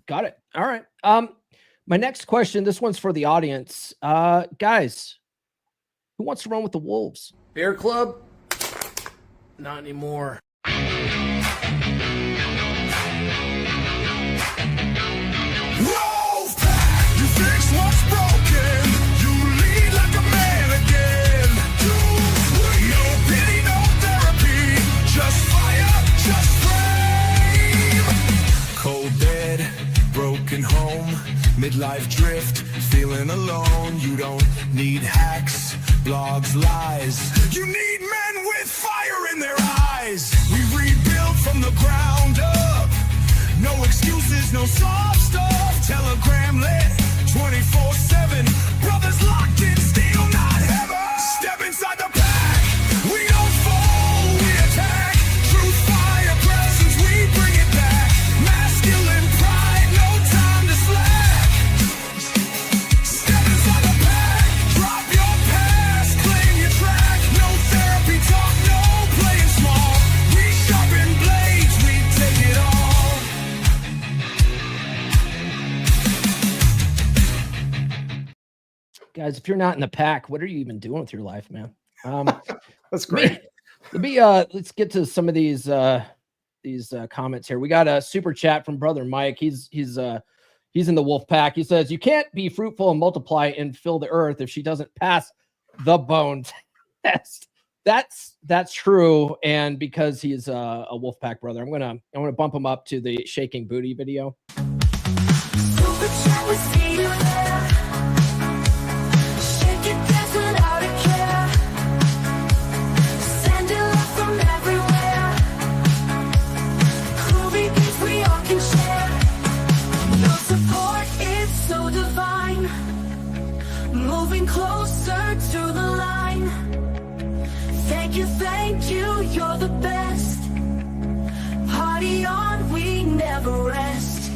Got it. All right. My next question, this one's for the audience. Guys, who wants to run with the Wolves? Bear Club? Not anymore. Midlife drift, feeling alone. You don't need hacks, blogs, lies. You need men with fire in their eyes. We rebuild from the ground up. No excuses, no soft stuff. Telegram lit 24/7. Brothers locked in steel, not heaven. Step inside the pack. We don't fall, we attack. Truth, fire, presence, we bring it back. Masculine pride, no time to slack. Guys, if you're not in the pack, what are you even doing with your life, man? That's great. Let's get to some of these comments here. We got a super chat from brother Mike. He's in the wolf pack. He says, you can't be fruitful and multiply and fill the earth if she doesn't pass the bone test. That's true. And because he's a wolf pack brother, I'm gonna bump him up to the shaking booty video. Super chat, we see you there. Shake it, dance without a care. Send it love from everywhere. Groovy beats we all can share. Your support is so divine. Moving closer to the line. Thank you, you're the best. Party on, we never rest.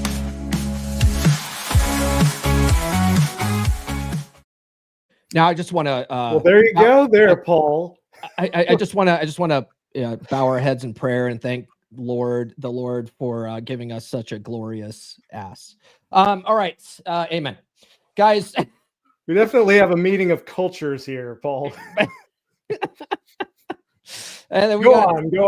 Now I just want to. Well, there you go, there, Paul. I just want to bow our heads in prayer and thank the Lord for giving us such a glorious ass. All right, amen, guys. We definitely have a meeting of cultures here, Paul. And then go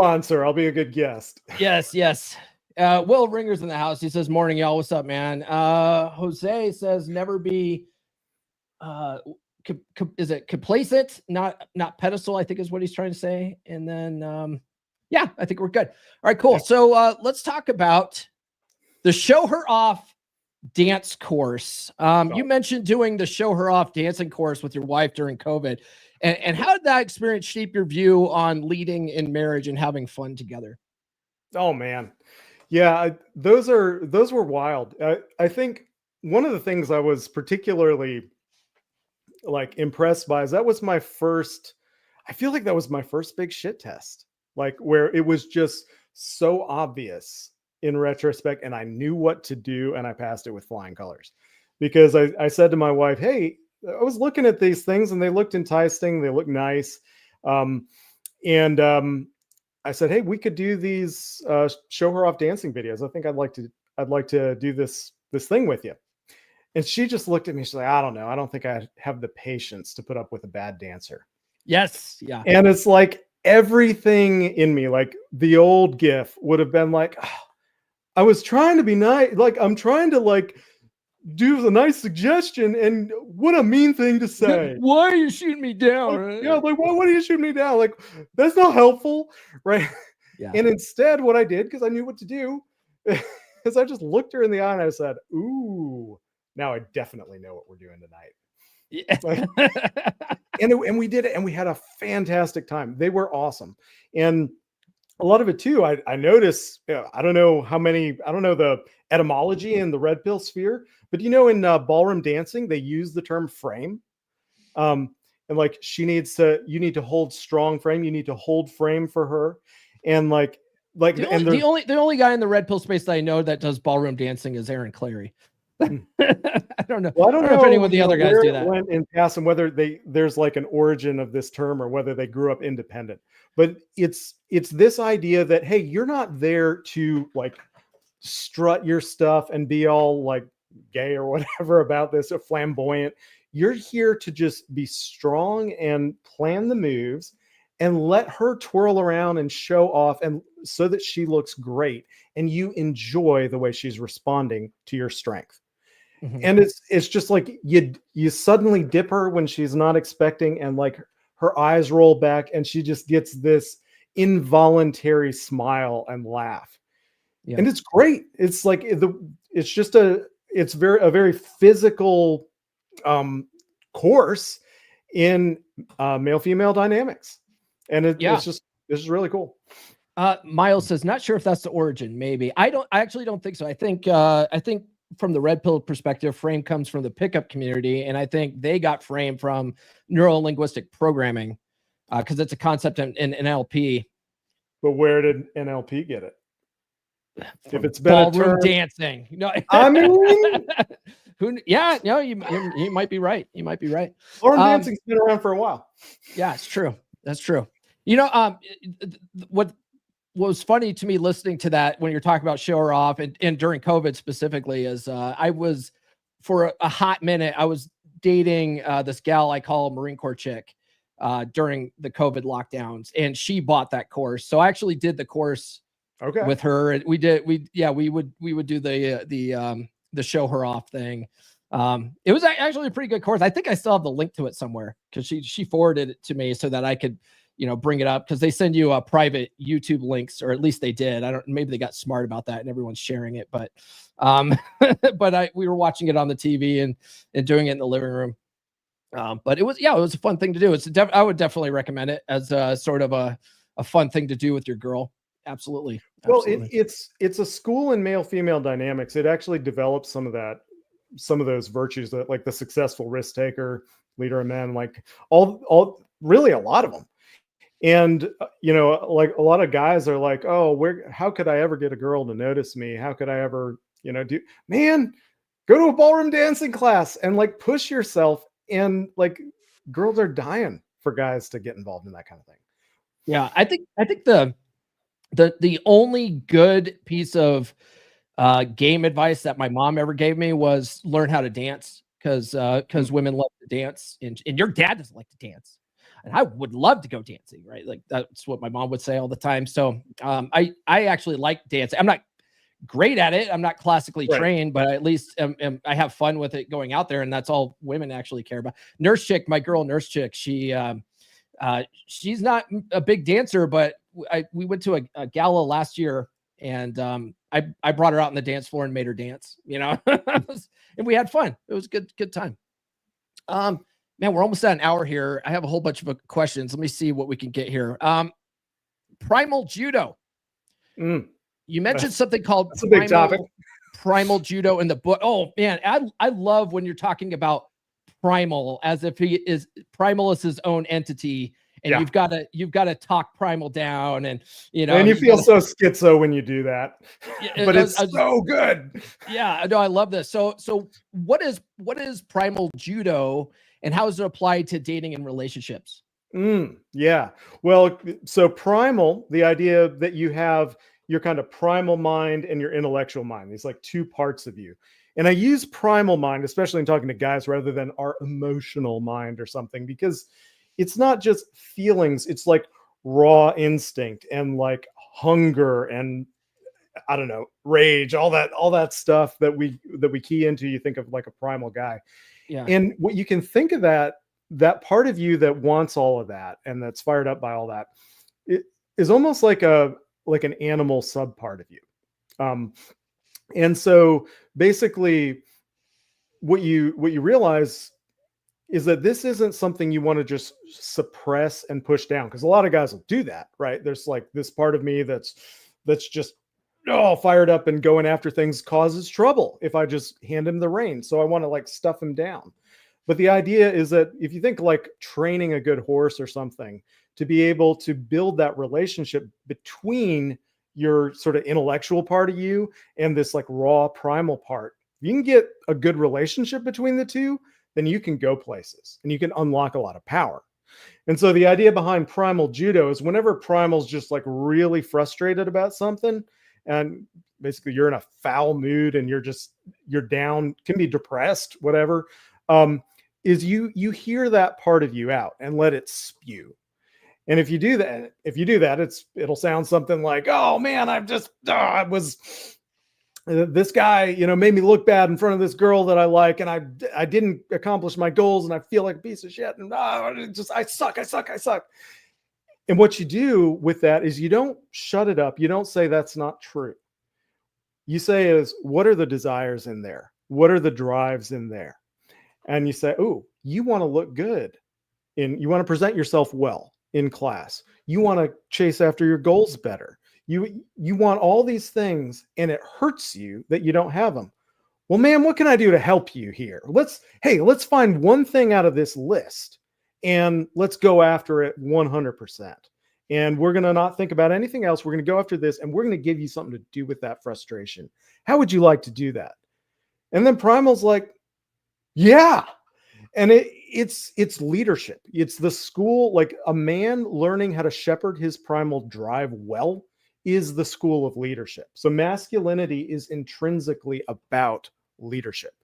on, sir. I'll be a good guest. Yes. Will Ringer's in the house. He says, "Morning, y'all. What's up, man?" Jose says, "Never be." Is it complacent, not pedestal, I think is what he's trying to say. And then yeah, I think we're good. All right, cool. So let's talk about the show her off dance course. You mentioned doing the show her off dancing course with your wife during COVID, and how did that experience shape your view on leading in marriage and having fun together? Oh man, yeah, those were wild. I think one of the things I was particularly like impressed by is that was my first, I feel like that was my first big shit test, like where it was just so obvious in retrospect and I knew what to do and I passed it with flying colors. Because I said to my wife, hey, I was looking at these things and they looked enticing, they looked nice. And I said, hey, we could do these show her off dancing videos. I think I'd like to do this thing with you. And she just looked at me. She's like, I don't know. I don't think I have the patience to put up with a bad dancer. Yes. Yeah. And it's like everything in me, like the old giff would have been like, oh, I was trying to be nice. Like I'm trying to like do a nice suggestion. And what a mean thing to say. Why are you shooting me down? Like, yeah. Like, what are you shooting me down? Like, that's not helpful. Right. Yeah. And instead what I did, because I knew what to do, is I just looked her in the eye and I said, ooh, now I definitely know what we're doing tonight. Yeah. Like, and we did it and we had a fantastic time. They were awesome. And a lot of it too, I noticed, I don't know the etymology in the red pill sphere, but in ballroom dancing, they use the term frame. And like you need to hold strong frame. You need to hold frame for her. And the only guy in the red pill space that I know that does ballroom dancing is Aaron Clary. I don't know. Well, I don't know if any of the other guys do that. Went in past and whether there's like an origin of this term or whether they grew up independent. But it's this idea that, hey, you're not there to like strut your stuff and be all like gay or whatever about this or flamboyant. You're here to just be strong and plan the moves and let her twirl around and show off and so that she looks great and you enjoy the way she's responding to your strength. Mm-hmm. And it's just like you suddenly dip her when she's not expecting and like her eyes roll back and she just gets this involuntary smile and laugh. Yeah. And it's great. It's like it's a very physical course in male-female dynamics. And this is really cool. Miles says, not sure if that's the origin. Maybe I actually don't think so. I think from the red pill perspective, frame comes from the pickup community. And I think they got frame from neuro-linguistic programming because it's a concept in NLP. But where did NLP get it? If it's been ballroom dancing, I mean, you might be right. You might be right. Ballroom dancing's been around for a while. Yeah, it's true. That's true. What was funny to me listening to that when you're talking about show her off and during COVID specifically is I was for a hot minute, I was dating this gal I call a Marine Corps chick during the COVID lockdowns, and she bought that course. So I actually did the course with her. We would do the show her off thing. It was actually a pretty good course. I think I still have the link to it somewhere because she forwarded it to me so that I could bring it up because they send you private YouTube links, or at least they did. Maybe they got smart about that and everyone's sharing it, but we were watching it on the TV and doing it in the living room. But it was a fun thing to do. I would definitely recommend it as a sort of a fun thing to do with your girl. Absolutely. Well, it's a school in male-female dynamics. It actually develops some of those virtues that like the successful risk taker, leader of men, like all really a lot of them. And, like a lot of guys are like, oh, how could I ever get a girl to notice me? How could I ever, go to a ballroom dancing class and like push yourself. And like girls are dying for guys to get involved in that kind of thing. Yeah. I think the only good piece of game advice that my mom ever gave me was learn how to dance because women love to dance and your dad doesn't like to dance. And I would love to go dancing, right? Like that's what my mom would say all the time. So I actually like dancing. I'm not great at it. I'm not classically trained, but at least I have fun with it going out there. And that's all women actually care about. Nurse chick, my girl nurse chick, she's not a big dancer, but we went to a gala last year and I brought her out on the dance floor and made her dance, and we had fun. It was a good time. Man, we're almost at an hour here. I have a whole bunch of questions. Let me see what we can get here. Primal judo. You mentioned something called that's a big topic. Primal judo in the book. Oh man, I love when you're talking about primal, as if he is primal is his own entity, and Yeah. you've got to talk primal down, and And you feel so schizo when you do that, Yeah, but it's I was- so good. yeah, no, I love this. So what is primal judo, and how does it apply to dating and relationships? Yeah. Well, so primal, the idea that you have your kind of primal mind and your intellectual mind, these like two parts of you. And I use primal mind, especially in talking to guys, rather than our emotional mind or something, because it's not just feelings, it's like raw instinct and like hunger and I don't know, rage, all that stuff that we key into. You think of like a primal guy. Yeah. And what you can think of that part of you that wants all of that and that's fired up by all that, it is almost like an animal sub part of you. And so basically what you realize is that this isn't something you want to just suppress and push down, because a lot of guys will do that, right? There's like this part of me that's just fired up and going after things causes trouble if I just hand him the reins. So I want to like stuff him down. But the idea is that if you think like training a good horse or something, to be able to build that relationship between your sort of intellectual part of you and this like raw primal part, you can get a good relationship between the two, then you can go places and you can unlock a lot of power. And so the idea behind primal judo is whenever primal's just like really frustrated about something, and basically you're in a foul mood and you're down, can be depressed, whatever, is you hear that part of you out and let it spew. And if you do that, it'll sound something like, oh man, this guy, made me look bad in front of this girl that I like, and I didn't accomplish my goals, and I feel like a piece of shit, and I suck. And what you do with that is you don't shut it up. You don't say that's not true. You say is, what are the desires in there? What are the drives in there? And you say, oh, you want to look good, and you want to present yourself well in class. You want to chase after your goals better. You want all these things, and it hurts you that you don't have them. Well, man, what can I do to help you here? Let's find one thing out of this list and let's go after it 100%. And we're going to not think about anything else. We're going to go after this, and we're going to give you something to do with that frustration. How would you like to do that? And then primal's like, yeah. And it's leadership. It's the school, like a man learning how to shepherd his primal drive well is the school of leadership. So masculinity is intrinsically about leadership.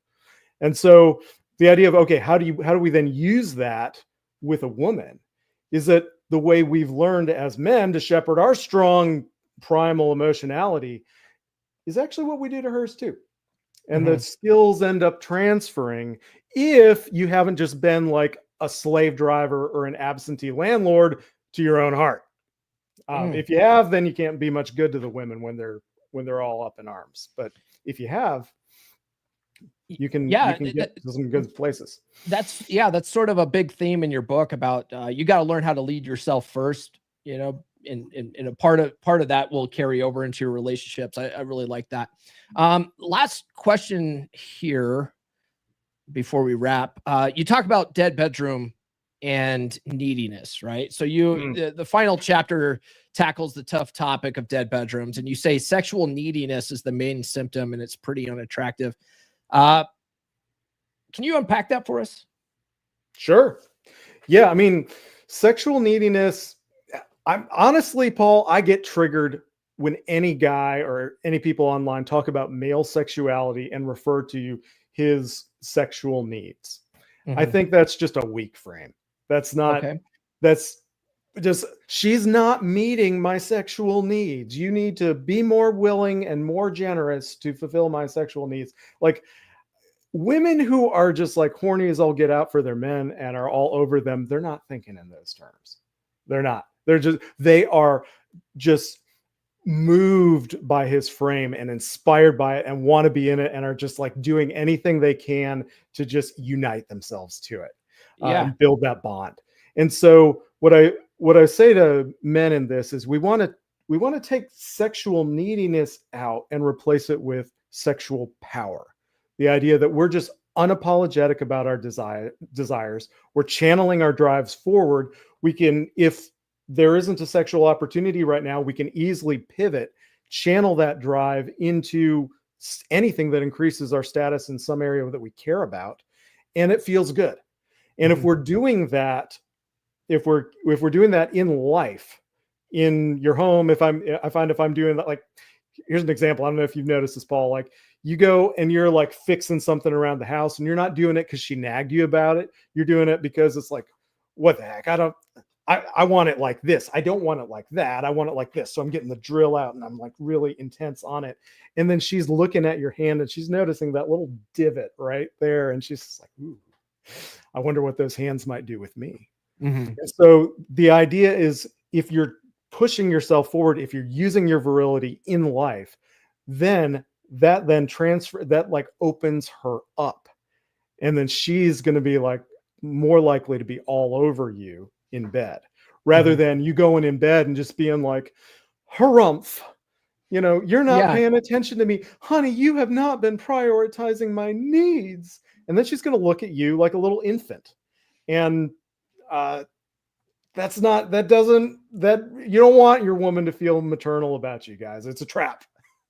And so the idea of, okay, how do we then use that with a woman is that the way we've learned as men to shepherd our strong primal emotionality is actually what we do to hers too. And the skills end up transferring if you haven't just been like a slave driver or an absentee landlord to your own heart. If you have, then you can't be much good to the women when they're all up in arms. But if you have, you can get to some good places. That's sort of a big theme in your book about you got to learn how to lead yourself first, and a part of that will carry over into your relationships. I really like that. Last question here before we wrap. You talk about dead bedroom and neediness, right? So the final chapter tackles the tough topic of dead bedrooms, and you say sexual neediness is the main symptom and it's pretty unattractive. Can you unpack that for us? Sure. Yeah. I mean, sexual neediness, I'm honestly, Paul, I get triggered when any guy or any people online talk about male sexuality and refer to his sexual needs. I think that's just a weak frame. That's not, that's just, she's not meeting my sexual needs. You need to be more willing and more generous to fulfill my sexual needs. Like women who are just like horny as all get out for their men and are all over them, they're not thinking in those terms. They're not. They are just moved by his frame and inspired by it and want to be in it and are just like doing anything they can to just unite themselves to it and build that bond. And so what I say to men in this is we want to take sexual neediness out and replace it with sexual power. The idea that we're just unapologetic about our desires. We're channeling our drives forward. We can, if there isn't a sexual opportunity right now, we can easily pivot, channel that drive into anything that increases our status in some area that we care about, and it feels good. And if we're doing that, if we're doing that in life, in your home, I find if I'm doing that, like, here's an example. I don't know if you've noticed this, Paul. Like, you go and you're like fixing something around the house, and you're not doing it because she nagged you about it. You're doing it because it's like, what the heck? I want it like this. I don't want it like that. I want it like this. So I'm getting the drill out and I'm like really intense on it. And then she's looking at your hand and she's noticing that little divot right there. And she's just like, ooh, I wonder what those hands might do with me. And so the idea is, if you're pushing yourself forward, if you're using your virility in life, then that like opens her up. And then she's going to be like more likely to be all over you in bed, rather than you going in bed and just being like, harumph, you're not paying attention to me, honey, you have not been prioritizing my needs. And then she's going to look at you like a little infant. And you don't want your woman to feel maternal about you guys. It's a trap.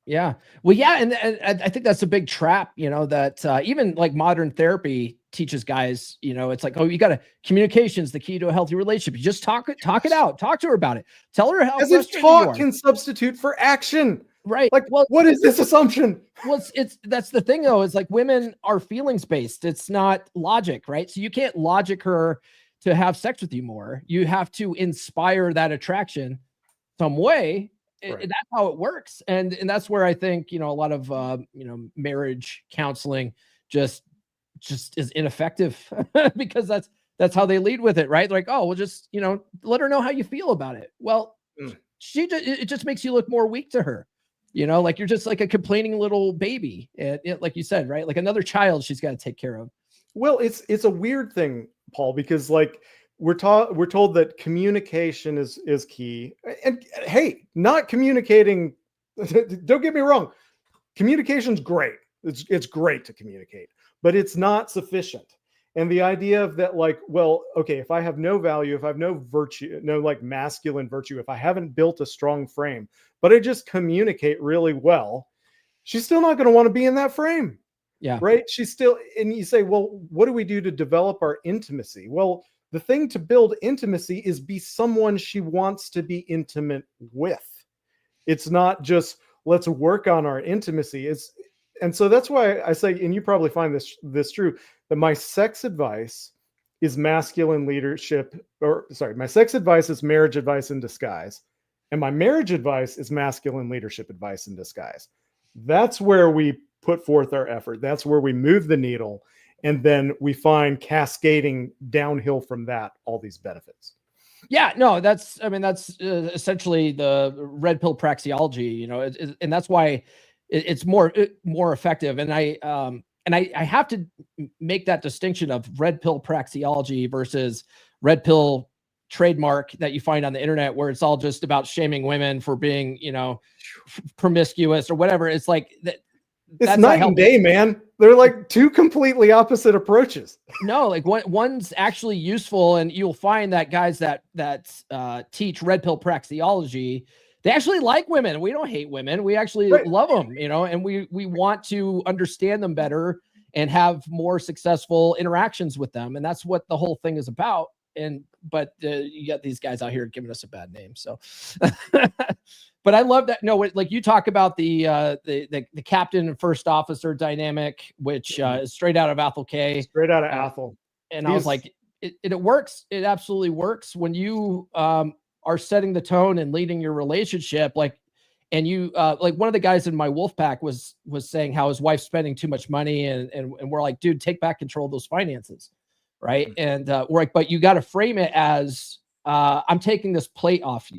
Yeah. Well, yeah. And I think that's a big trap, that even like modern therapy teaches guys, it's like, oh, communication is the key to a healthy relationship. You just talk it out, talk to her about it. Tell her how as if talk can substitute for action. Right. Like, well, what is this assumption? Well, that's the thing though, is like women are feelings based. It's not logic, right? So you can't logic her to have sex with you more. You have to inspire that attraction some way. Right. That's how it works. And that's where I think, a lot of, marriage counseling just is ineffective because that's how they lead with it. Right. Like, oh, well, just, let her know how you feel about it. Well, it just makes you look more weak to her, like you're just like a complaining little baby. And like you said, right. Like another child she's got to take care of. Well, it's a weird thing, Paul, because like, we're told that communication is key. And hey, not communicating, don't get me wrong, communication's great. It's great to communicate, but it's not sufficient. And the idea of that, like, well, okay, if I have no value, if I have no virtue, no like masculine virtue, if I haven't built a strong frame, but I just communicate really well, she's still not going to want to be in that frame. Yeah. Right. She's still, and you say, well, what do we do to develop our intimacy? Well, the thing to build intimacy is be someone she wants to be intimate with. It's not just let's work on our intimacy. And so that's why I say, and you probably find this true, that my sex advice is masculine leadership, my sex advice is marriage advice in disguise. And my marriage advice is masculine leadership advice in disguise. That's where we put forth our effort. That's where we move the needle. And then we find cascading downhill from that, all these benefits. Yeah, no, that's essentially the red pill praxeology, and that's why it's more effective. And I have to make that distinction of red pill praxeology versus red pill trademark that you find on the internet, where it's all just about shaming women for being, promiscuous or whatever. It's like that. It's night and day, man. They're like two completely opposite approaches. No, like one's actually useful, and you'll find that guys that teach red pill praxeology, they actually like women. We don't hate women. We actually love them, and we want to understand them better and have more successful interactions with them. And that's what the whole thing is about. But you got these guys out here giving us a bad name. So, but I love that. No, like you talk about the captain and first officer dynamic, which is straight out of Athol K. Straight out of Athol. And I was like, it works. It absolutely works when you are setting the tone and leading your relationship. Like, and you like one of the guys in my wolf pack was saying how his wife's spending too much money, and we're like, dude, take back control of those finances. Right. And we're like, but you got to frame it as I'm taking this plate off,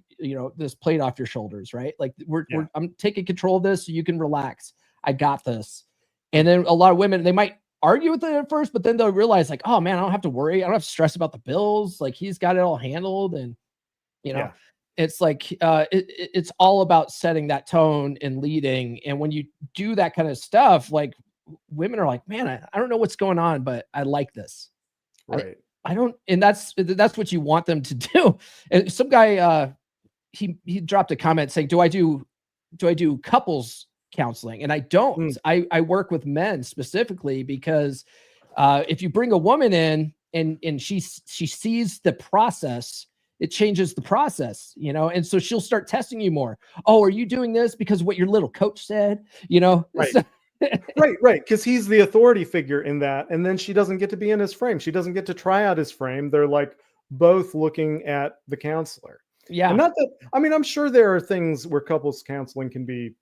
this plate off your shoulders. Right. Like I'm taking control of this so you can relax. I got this. And then a lot of women, they might argue with it at first, but then they'll realize like, oh man, I don't have to worry. I don't have to stress about the bills. Like he's got it all handled. And, it's like it's all about setting that tone and leading. And when you do that kind of stuff, like women are like, man, I don't know what's going on, but I like this. Right. I don't, and that's what you want them to do. And some guy, he dropped a comment saying, do I do couples counseling? And I don't. I work with men specifically because if you bring a woman in and she sees the process, it changes the process, you know, and so she'll start testing you more. Oh, are you doing this because of what your little coach said? You know, right. Right. Because he's the authority figure in that. And then she doesn't get to be in his frame. She doesn't get to try out his frame. They're like both looking at the counselor. Yeah. And not that, I mean, I'm sure there are things where couples counseling can be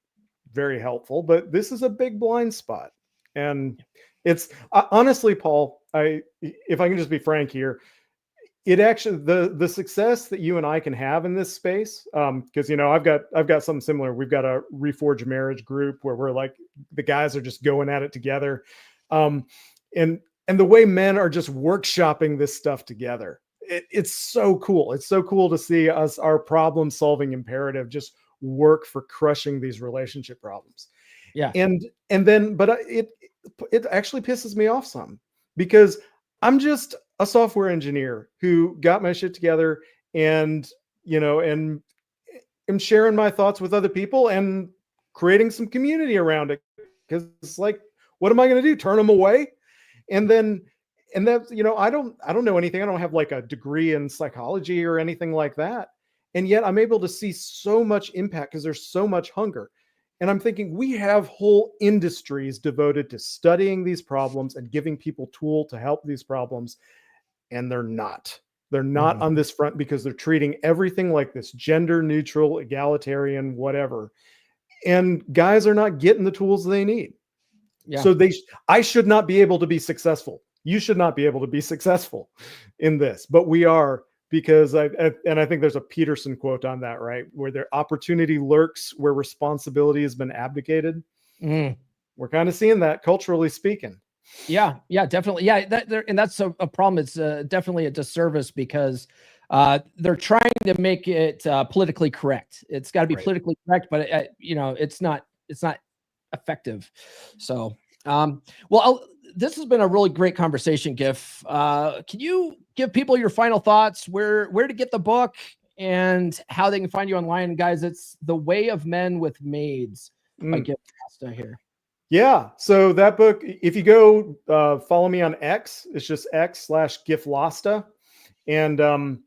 very helpful, but this is a big blind spot. And it's honestly, Paul, if I can just be frank here, it actually, the success that you and I can have in this space, because, you know, I've got something similar. We've got a Reforge Marriage group where we're like, the guys are just going at it together. And the way men are just workshopping this stuff together. It's so cool. It's so cool to see our problem solving imperative just work for crushing these relationship problems. Yeah. And then, but it actually pisses me off some, because I'm just a software engineer who got my shit together and, you know, and am sharing my thoughts with other people and creating some community around it. Because it's like, what am I going to do? Turn them away? And that's, you know, I don't know anything. I don't have like a degree in psychology or anything like that. And yet I'm able to see so much impact because there's so much hunger. And I'm thinking we have whole industries devoted to studying these problems and giving people tool to help these problems. And they're not on this front because they're treating everything like this gender neutral, egalitarian, whatever. And guys are not getting the tools they need. Yeah. So I should not be able to be successful. You should not be able to be successful in this, but we are, because I think there's a Peterson quote on that, right? Where their opportunity lurks where responsibility has been abdicated. We're kind of seeing that culturally speaking. Yeah, definitely. Yeah, and that's a problem. It's definitely a disservice because they're trying to make it politically correct. It's got to be politically correct, but you know, it's not effective. So, this has been a really great conversation, Giff. Can you give people your final thoughts, where to get the book and how they can find you online? Guys, it's The Way of Men with Maids by Giff Lasta here. Yeah. So that book, if you go follow me on X, it's just X/Giff Lasta. And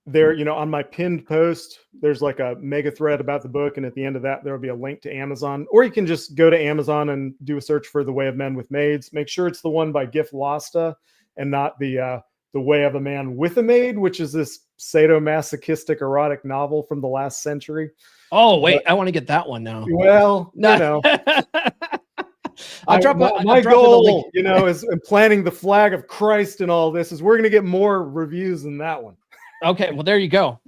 there, you know, on my pinned post, there's like a mega thread about the book. And at the end of that, there'll be a link to Amazon, or you can just go to Amazon and do a search for The Way of Men with Maids. Make sure it's the one by Giff Lasta and not the Way of a Man with a Maid, which is this sadomasochistic erotic novel from the last century. Oh, wait, I want to get that one now. Well, no. You know, my goal, you know, is planting the flag of Christ and all this is we're going to get more reviews than that one. Okay, well, there you go.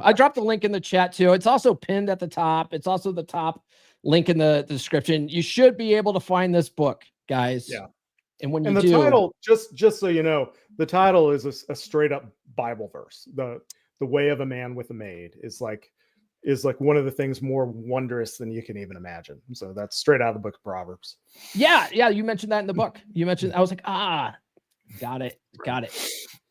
I dropped the link in the chat too. It's also pinned at the top. It's also the top link in the description. You should be able to find this book, guys. Yeah. And when you do, title, just so you know, the title is a straight up Bible verse. The Way of a Man with a Maid is like one of the things more wondrous than you can even imagine. So that's straight out of the book of Proverbs. Yeah. You mentioned that in the book. I was like, got it.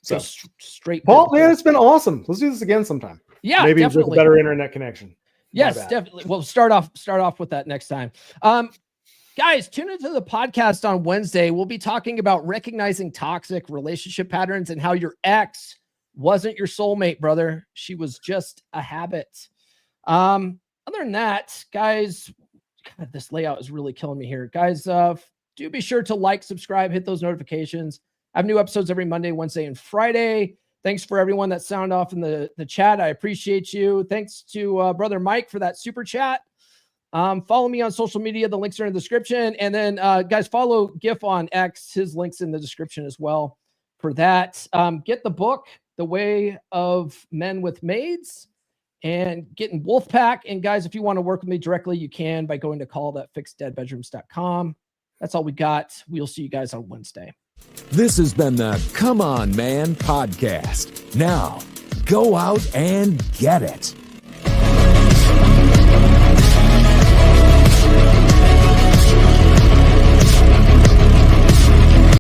So straight, Paul, man, it's been awesome. Let's do this again sometime. Yeah, maybe definitely. with a better internet connection. Yes, definitely. We'll start off with that next time. Guys, tune into the podcast on Wednesday. We'll be talking about recognizing toxic relationship patterns and how your ex wasn't your soulmate, brother. She was just a habit. Other than that, guys, God, this layout is really killing me here. Guys, do be sure to like, subscribe, hit those notifications. I have new episodes every Monday, Wednesday, and Friday. Thanks for everyone that sounded off in the chat. I appreciate you. Thanks to Brother Mike for that super chat. Follow me on social media. The links are in the description. And then, guys, follow Giff on X. His link's in the description as well for that. Get the book, The Way of Men with Maids, and get in Wolfpack. And, guys, if you want to work with me directly, you can by going to callthatfixeddeadbedrooms.com. That's all we got. We'll see you guys on Wednesday. This has been the Come On Man podcast. Now, go out and get it.